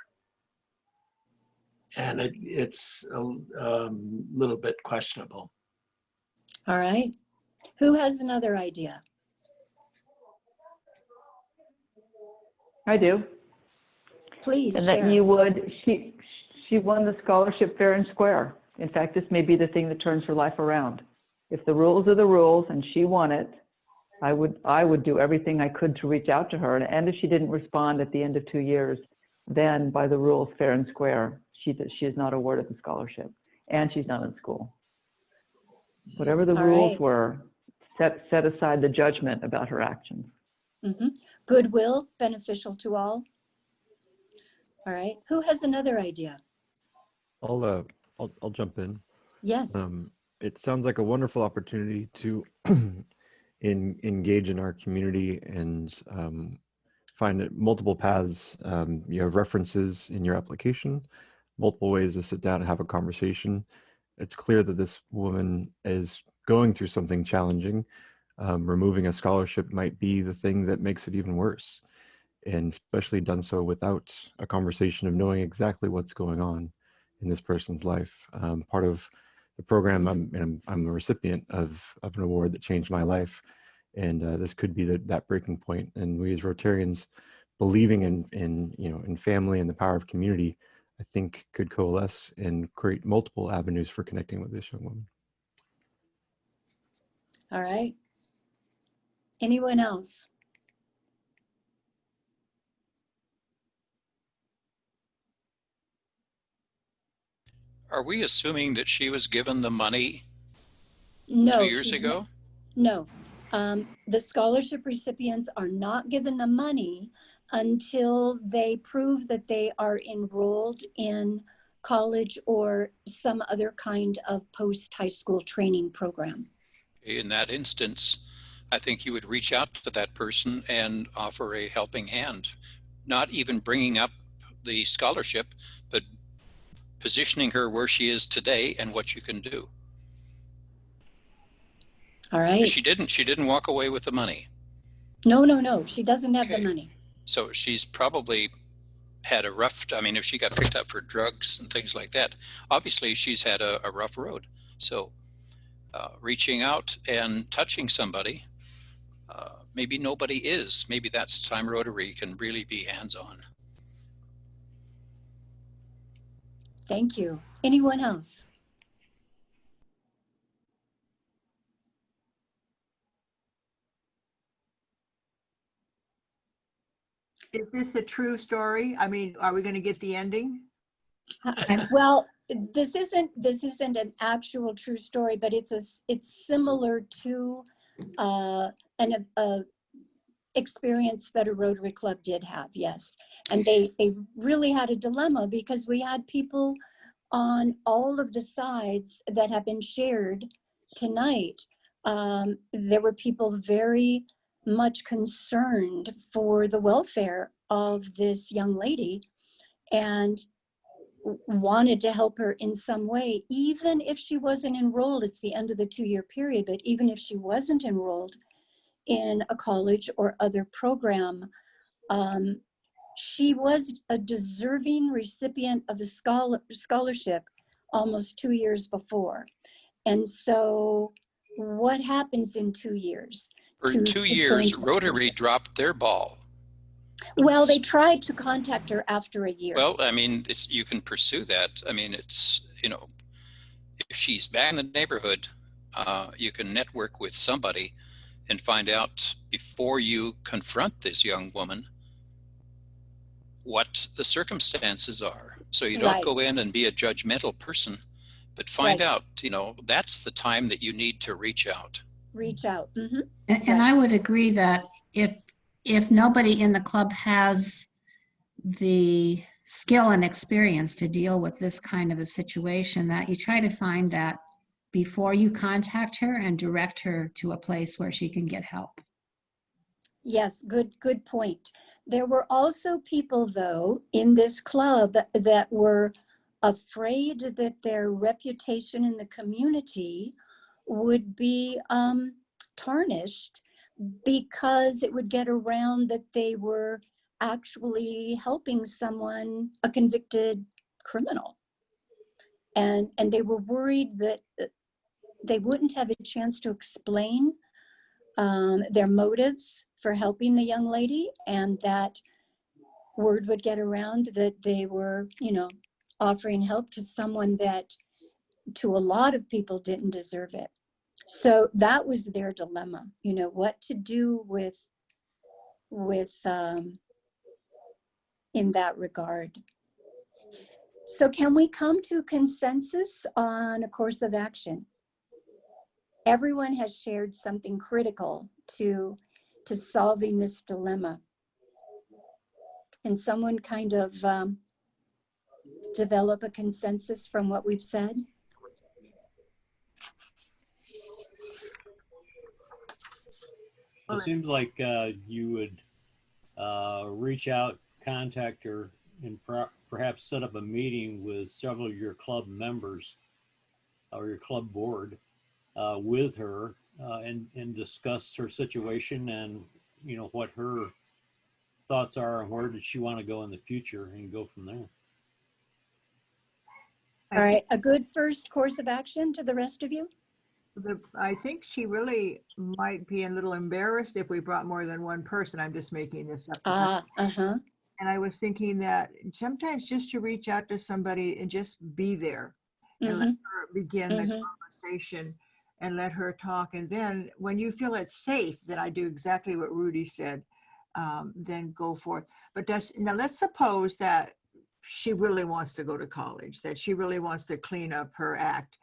And it's a little bit questionable.
All right. Who has another idea?
I do.
Please
and
share.
that you would, she won the scholarship fair and square. In fact, this may be the thing that turns her life around. If the rules are the rules and she won it, I would do everything I could to reach out to her. And if she didn't respond at the end of 2 years, then by the rules, fair and square, she is not awarded the scholarship, and she's not in school. Whatever the rules were, set aside the judgment about her actions.
Mm-hmm. Goodwill, beneficial to all. All right. Who has another idea?
I'll jump in.
Yes.
It sounds like a wonderful opportunity to engage in our community and find multiple paths. You have references in your application, multiple ways to sit down and have a conversation. It's clear that this woman is going through something challenging. Removing a scholarship might be the thing that makes it even worse, and especially done so without a conversation of knowing exactly what's going on in this person's life. Part of the program, I'm a recipient of an award that changed my life, and this could be that breaking point. And we as Rotarians, believing in family and the power of community, I think could coalesce and create multiple avenues for connecting with this young woman.
All right. Anyone else?
Are we assuming that she was given the money
No,
2 years
she's not.
ago?
No. The scholarship recipients are not given the money until they prove that they are enrolled in college or some other kind of post-high school training program.
In that instance, I think you would reach out to that person and offer a helping hand, not even bringing up the scholarship, but positioning her where she is today and what you can do.
All right.
She didn't walk away with the money.
No. She doesn't have the
Okay.
money.
So she's probably had a rough, I mean, if she got picked up for drugs and things like that, obviously she's had a rough road. So reaching out and touching somebody, maybe nobody is. Maybe that's time Rotary can really be hands-on.
Thank you. Anyone else?
Is this a true story? I mean, are we going to get the ending?
Well, this isn't an actual true story, but it's similar to an experience that a Rotary Club did have, yes. And they really had a dilemma because we had people on all of the sides that have been shared tonight. There were people very much concerned for the welfare of this young lady and wanted to help her in some way, even if she wasn't enrolled. It's the end of the 2-year period, but even if she wasn't enrolled in a college or other program, she was a deserving recipient of a scholarship almost 2 years before. And so what happens in 2 years?
For 2 years, Rotary dropped their ball.
Well, they tried to contact her after a year.
Well, I mean, you can pursue that. I mean, it's, you know, if she's back in the neighborhood, you can network with somebody and find out before you confront this young woman what the circumstances are. So you don't go in and be a judgmental person, but find out, you know, that's the time that you need to reach out.
Reach out. Mm-hmm.
And I would agree that if nobody in the club has the skill and experience to deal with this kind of a situation, that you try to find that before you contact her and direct her to a place where she can get help.
Yes, good point. There were also people, though, in this club that were afraid that their reputation in the community would be tarnished because it would get around that they were actually helping someone, a convicted criminal. And they were worried that they wouldn't have a chance to explain their motives for helping the young lady, and that word would get around that they were, you know, offering help to someone that to a lot of people didn't deserve it. So that was their dilemma, you know, what to do with in that regard. So can we come to consensus on a course of action? Everyone has shared something critical to solving this dilemma. Can someone kind of develop a consensus from what we've said?
It seems like you would reach out, contact her, and perhaps set up a meeting with several of your club members or your club board with her and discuss her situation and, you know, what her thoughts are and where does she want to go in the future, and go from there.
All right, a good first course of action to the rest of you?
I think she really might be a little embarrassed if we brought more than one person. I'm just making this up. And I was thinking that sometimes just to reach out to somebody and just be there and let her begin the conversation and let her talk. And then when you feel it's safe, then I do exactly what Rudy said, then go forth. But now let's suppose that she really wants to go to college, that she really wants to clean up her act.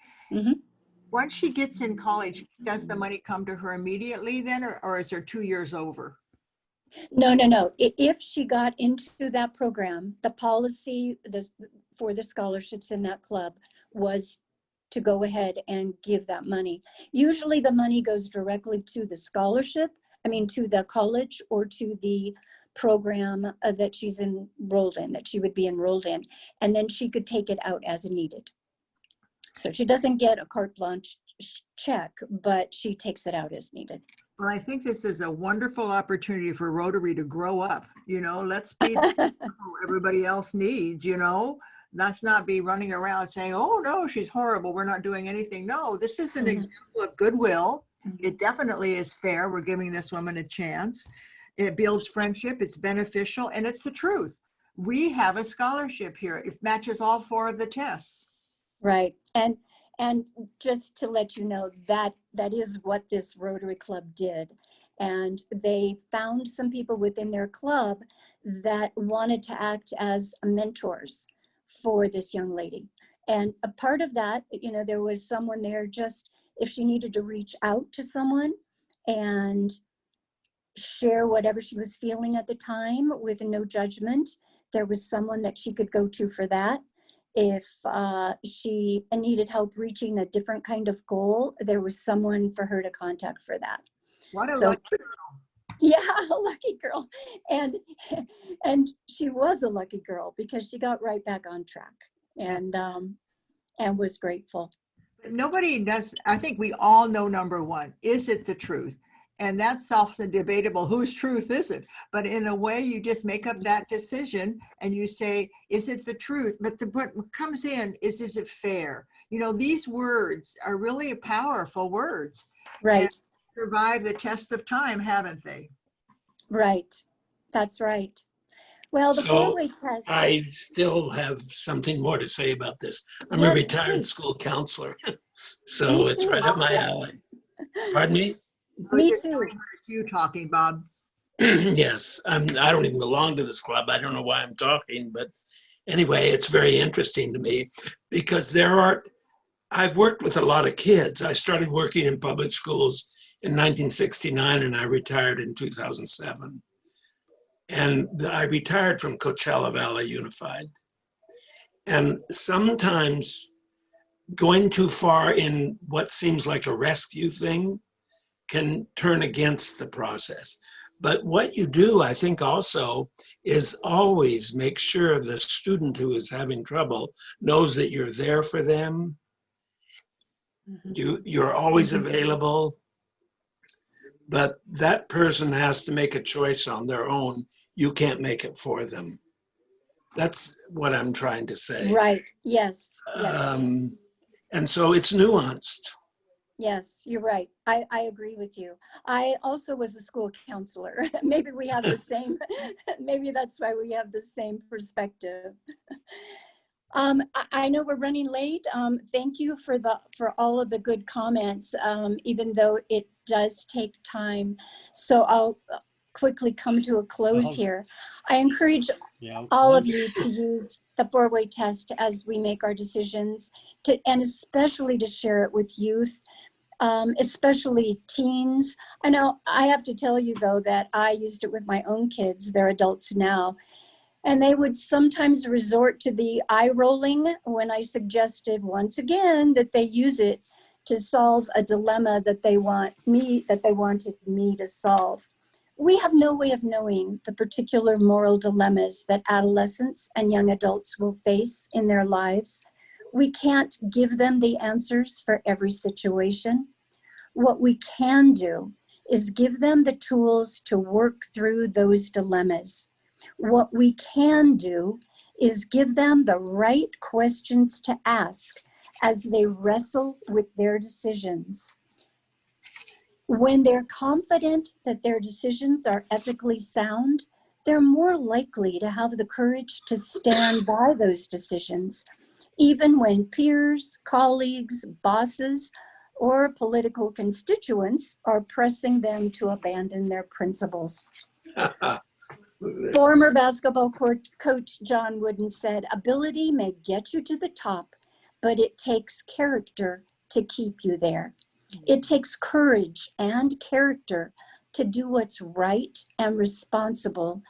Once she gets in college, does the money come to her immediately then, or is there 2 years over?
No, no, no. If she got into that program, the policy for the scholarships in that club was to go ahead and give that money. Usually the money goes directly to the scholarship, to the college or to the program that she's enrolled in, that she would be enrolled in. And then she could take it out as needed. So she doesn't get a carte blanche check, but she takes it out as needed.
Well, I think this is a wonderful opportunity for Rotary to grow up. Let's be the people everybody else needs, Let's not be running around saying, oh, no, she's horrible. We're not doing anything. No, this is an example of goodwill. It definitely is fair. We're giving this woman a chance. It builds friendship. It's beneficial. And it's the truth. We have a scholarship here. It matches all 4 of the tests.
Right. And just to let you know, that is what this Rotary Club did. And they found some people within their club that wanted to act as mentors for this young lady. And a part of that, there was someone there just if she needed to reach out to someone and share whatever she was feeling at the time with no judgment, there was someone that she could go to for that. If she needed help reaching a different kind of goal, there was someone for her to contact for that.
What a lucky girl.
Yeah, a lucky girl. And she was a lucky girl because she got right back on track and was grateful.
Nobody does. I think we all know number one, is it the truth? And that's self-debatable. Whose truth is it? But in a way, you just make up that decision and you say, is it the truth? But what comes in is it fair? These words are really powerful words.
Right.
And survived the test of time, haven't they?
Right. That's right. Well, the four-way test.
I still have something more to say about this. I'm a retired school counselor, so it's right up my alley. Pardon me?
Me too.
It's you talking, Bob.
Yes, I don't even belong to this club. I don't know why I'm talking, but anyway, it's very interesting to me because I've worked with a lot of kids. I started working in public schools in 1969 and I retired in 2007. And I retired from Coachella Valley Unified. And sometimes going too far in what seems like a rescue thing can turn against the process. But what you do, I think also, is always make sure the student who is having trouble knows that you're there for them. You're always available. But that person has to make a choice on their own. You can't make it for them. That's what I'm trying to say.
Right. Yes. Yes.
And so it's nuanced.
Yes, you're right. I agree with you. I also was a school counselor. Maybe we have the same, maybe that's why we have the same perspective. I know we're running late. Thank you for all of the good comments, even though it does take time. So I'll quickly come to a close here. I encourage all of you to use the four-way test as we make our decisions, and especially to share it with youth, especially teens. I know I have to tell you, though, that I used it with my own kids. They're adults now. And they would sometimes resort to the eye rolling when I suggested once again that they use it to solve a dilemma that they wanted me to solve. We have no way of knowing the particular moral dilemmas that adolescents and young adults will face in their lives. We can't give them the answers for every situation. What we can do is give them the tools to work through those dilemmas. What we can do is give them the right questions to ask as they wrestle with their decisions. When they're confident that their decisions are ethically sound, they're more likely to have the courage to stand by those decisions, even when peers, colleagues, bosses, or political constituents are pressing them to abandon their principles. Former basketball coach John Wooden said, "Ability may get you to the top, but it takes character to keep you there. It takes courage and character to do what's right and responsible,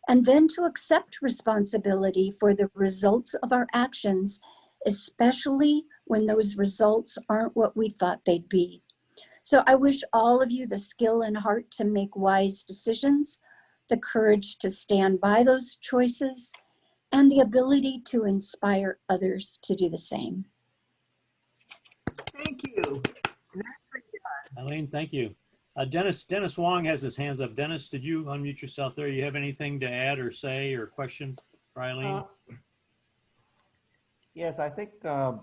and then to accept responsibility for the results of our actions, especially when those results aren't what we thought they'd be." So I wish all of you the skill and heart to make wise decisions, the courage to stand by those choices, and the ability to inspire others to do the same.
Thank you.
Eileen, thank you. Dennis Wong has his hands up. Dennis, did you unmute yourself there? You have anything to add or say or question for Eileen?
Yes, I think the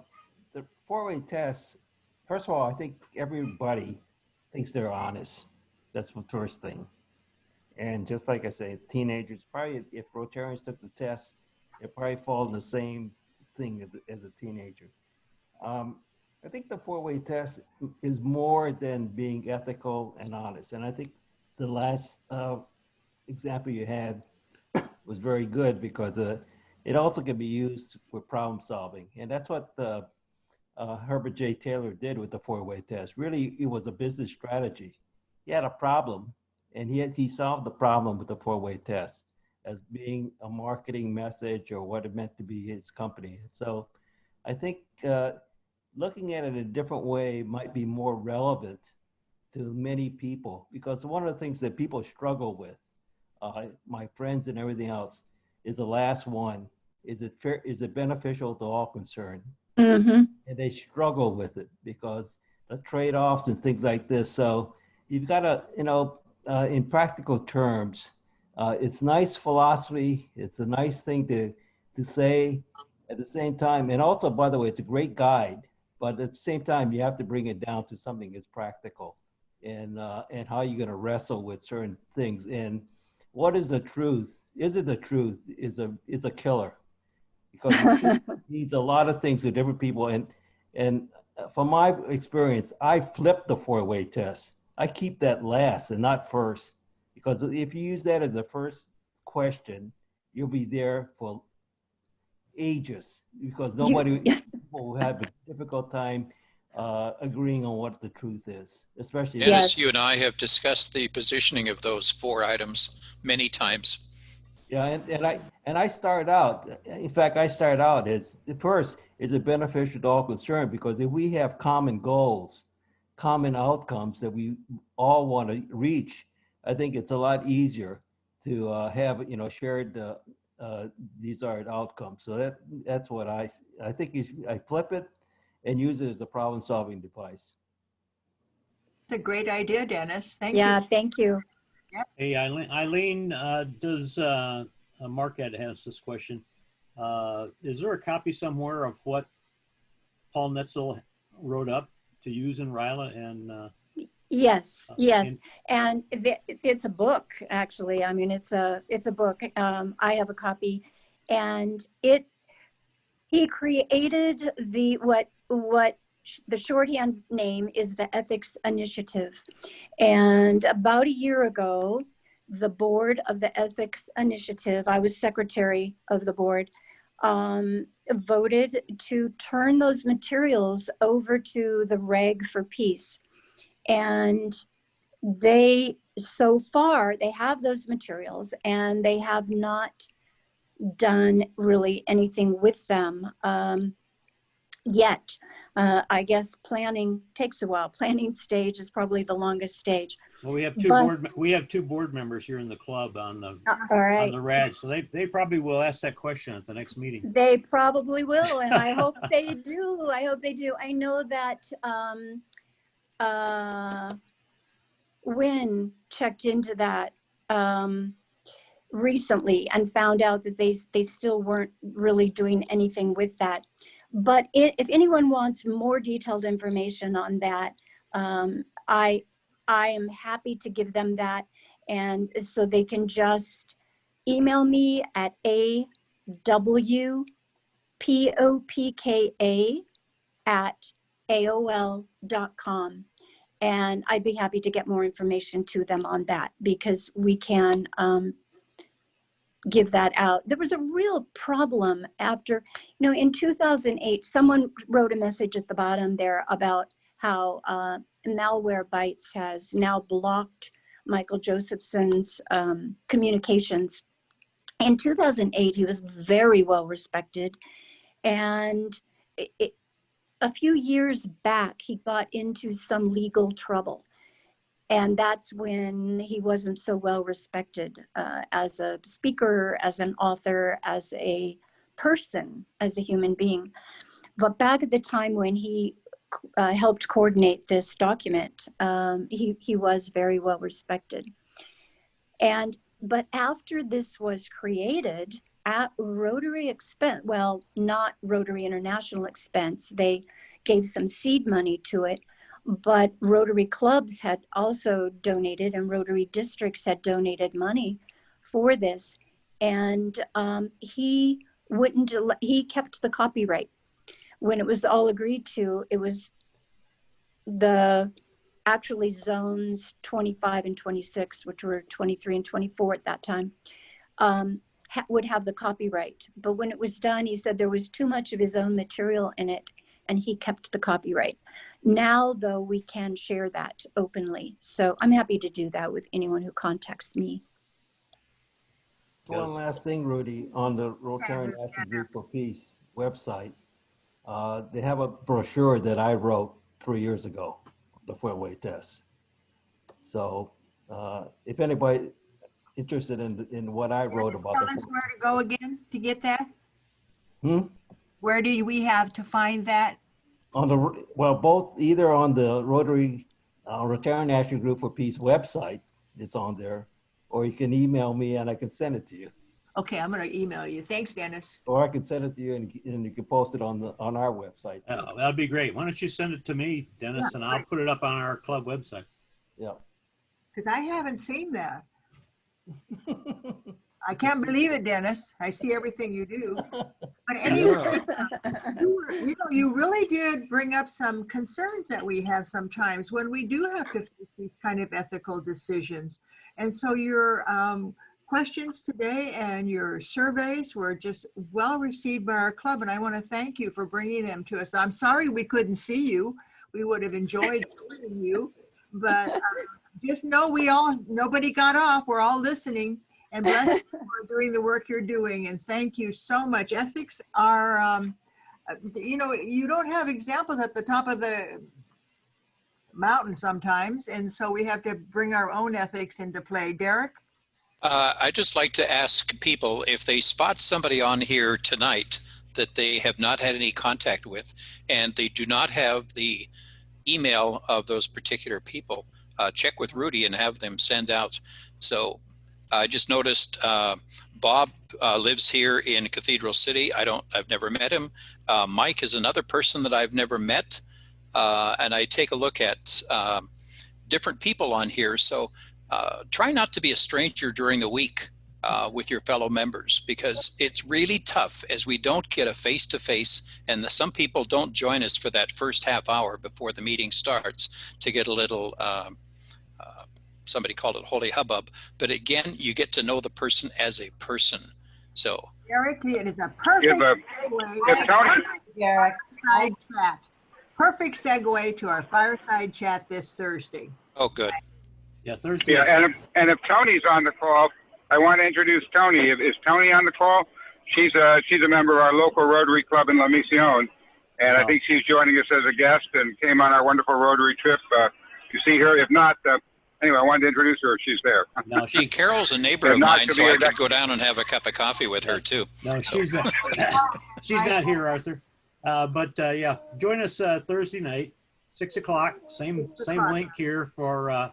four-way test, first of all, I think everybody thinks they're honest. That's the first thing. And just like I say, teenagers, probably if Rotarians took the test, they probably fall in the same thing as a teenager. I think the four-way test is more than being ethical and honest. And I think the last example you had was very good because it also can be used for problem solving. And that's what Herbert J. Taylor did with the four-way test. Really, it was a business strategy. He had a problem, and he solved the problem with the four-way test as being a marketing message or what it meant to be his company. So I think looking at it a different way might be more relevant to many people, because one of the things that people struggle with, my friends and everything else, is the last one. Is it fair? Is it beneficial to all concerned?
Mm-hmm.
And they struggle with it because the trade-offs and things like this. So you've got to, in practical terms, it's nice philosophy. It's a nice thing to say at the same time. And also, by the way, it's a great guide. But at the same time, you have to bring it down to something that's practical, and how you're going to wrestle with certain things. And what is the truth? Is it the truth? Is a killer, because it needs a lot of things to different people. And from my experience, I flip the four-way test. I keep that last and not first, because if you use that as the first question, you'll be there for ages, because nobody will have a difficult time agreeing on what the truth is, especially.
Dennis, you and I have discussed the positioning of those 4 items many times.
Yeah, and I start out. In fact, I start out as the first: is it beneficial to all concerned? Because if we have common goals, common outcomes that we all want to reach, I think it's a lot easier to have shared desired outcomes. So that's what I think. I flip it and use it as a problem-solving device.
It's a great idea, Dennis. Thank you.
Yeah, thank you.
Yep.
Hey, Eileen, does Marquette has this question. Is there a copy somewhere of what Paul Netzel wrote up to use in RILA? And
yes, and it's a book, actually. I mean, it's a book. I have a copy, and he created what the shorthand name is the Ethics Initiative. And about a year ago, the board of the Ethics Initiative, I was secretary of the board, voted to turn those materials over to the Reg for Peace. And so far, they have those materials, and they have not done really anything with them yet. I guess planning takes a while. Planning stage is probably the longest stage.
Well, we have two board members here in the club on the on the RAG, so they probably will ask that question at the next meeting.
They probably will, and I hope they do. I hope they do. I know that Wynn checked into that recently and found out that they still weren't really doing anything with that. But if anyone wants more detailed information on that, I am happy to give them that, and so they can just email me at awpopka@aol.com. And I'd be happy to get more information to them on that, because we can give that out. There was a real problem after, in 2008, someone wrote a message at the bottom there about how Malwarebytes has now blocked Michael Josephson's communications. In 2008, he was very well respected. And a few years back, he got into some legal trouble. And that's when he wasn't so well respected as a speaker, as an author, as a person, as a human being. But back at the time when he helped coordinate this document, he was very well respected. But after this was created at Rotary expense, well, not Rotary International expense, they gave some seed money to it, but Rotary clubs had also donated, and Rotary districts had donated money for this. And he kept the copyright. When it was all agreed to, it was actually zones 25 and 26, which were 23 and 24 at that time, would have the copyright. But when it was done, he said there was too much of his own material in it, and he kept the copyright. Now, though, we can share that openly. So I'm happy to do that with anyone who contacts me.
One last thing, Rudy, on the Rotarian National Group for Peace website, they have a brochure that I wrote 3 years ago, the four-way test. So if anybody interested in what I wrote about
tell us where to go again to get that? Where do we have to find that?
Either on the Rotarian National Group for Peace website, it's on there, or you can email me and I can send it to you.
Okay, I'm going to email you. Thanks, Dennis.
Or I can send it to you and you can post it on our website.
Oh, that'd be great. Why don't you send it to me, Dennis, and I'll put it up on our club website.
Yeah.
Because I haven't seen that. I can't believe it, Dennis. I see everything you do. But anyway, you really did bring up some concerns that we have sometimes when we do have to face these kind of ethical decisions. And so your questions today and your surveys were just well received by our club. And I want to thank you for bringing them to us. I'm sorry we couldn't see you. We would have enjoyed seeing you. But just know nobody got off. We're all listening. And bless you for doing the work you're doing. And thank you so much. Ethics are, you don't have examples at the top of the mountain sometimes. And so we have to bring our own ethics into play. Derek?
I'd just like to ask people if they spot somebody on here tonight that they have not had any contact with, and they do not have the email of those particular people, check with Rudy and have them send out. So I just noticed Bob lives here in Cathedral City. I've never met him. Mike is another person that I've never met. And I take a look at different people on here. So try not to be a stranger during the week with your fellow members, because it's really tough as we don't get a face-to-face, and some people don't join us for that first half hour before the meeting starts to get a little somebody called it holy hubbub, but again, you get to know the person as a person. So
Derek, it is a perfect fireside chat. Perfect segue to our fireside chat this Thursday.
Oh, good.
Yeah, Thursday.
Yeah, and if Tony's on the call, I want to introduce Tony. Is Tony on the call? She's a member of our local Rotary Club in La Mission, and I think she's joining us as a guest and came on our wonderful Rotary trip. You see her. If not, anyway, I wanted to introduce her if she's there.
No, Carol's a neighbor of mine, so I could go down and have a cup of coffee with her too.
No, she's not here, Arthur. But yeah, join us Thursday night, 6 o'clock. Same link here for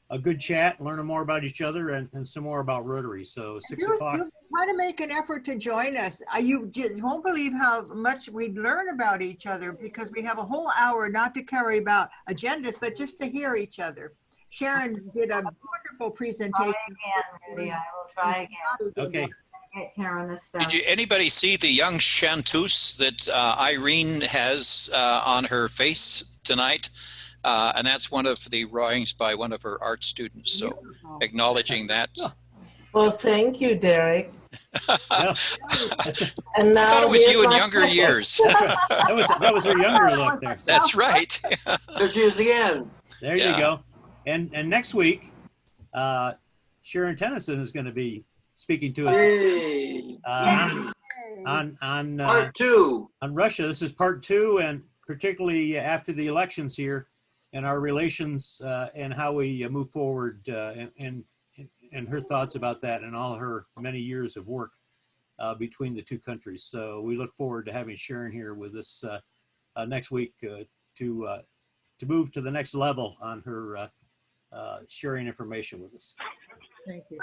a good chat, learning more about each other and some more about Rotary. So 6 o'clock.
Try to make an effort to join us. You won't believe how much we'd learn about each other, because we have a whole hour not to carry about agendas, but just to hear each other. Sharon did a wonderful presentation.
Again, Rudy, I will try again.
Okay.
Get Karen this stuff.
Did anybody see the young chanteuse that Irene has on her face tonight? And that's one of the drawings by one of her art students. So acknowledging that.
Well, thank you, Derek.
Yeah.
And now
I thought it was
here's
you in
my
younger
second.
years.
That was her younger look there.
That's right.
There she is again.
There
Yeah.
you go. And next week, Sharon Tennyson is going to be speaking to us
Yay.
on
Part 2
on Russia. This is part 2, and particularly after the elections here, and our relations and how we move forward, and her thoughts about that, and all her many years of work between the two countries. So we look forward to having Sharon here with us next week to move to the next level on her sharing information with us.
Thank you.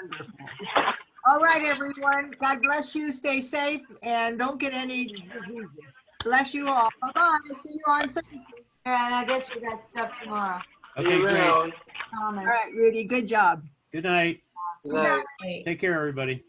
All right, everyone. God bless you. Stay safe and don't get any diseases. Bless you all. Bye-bye. See you on Thursday.
All right, I'll get you that stuff tomorrow.
Okay, great.
Promise.
All right, Rudy. Good job.
Good night.
Good night.
Take care, everybody.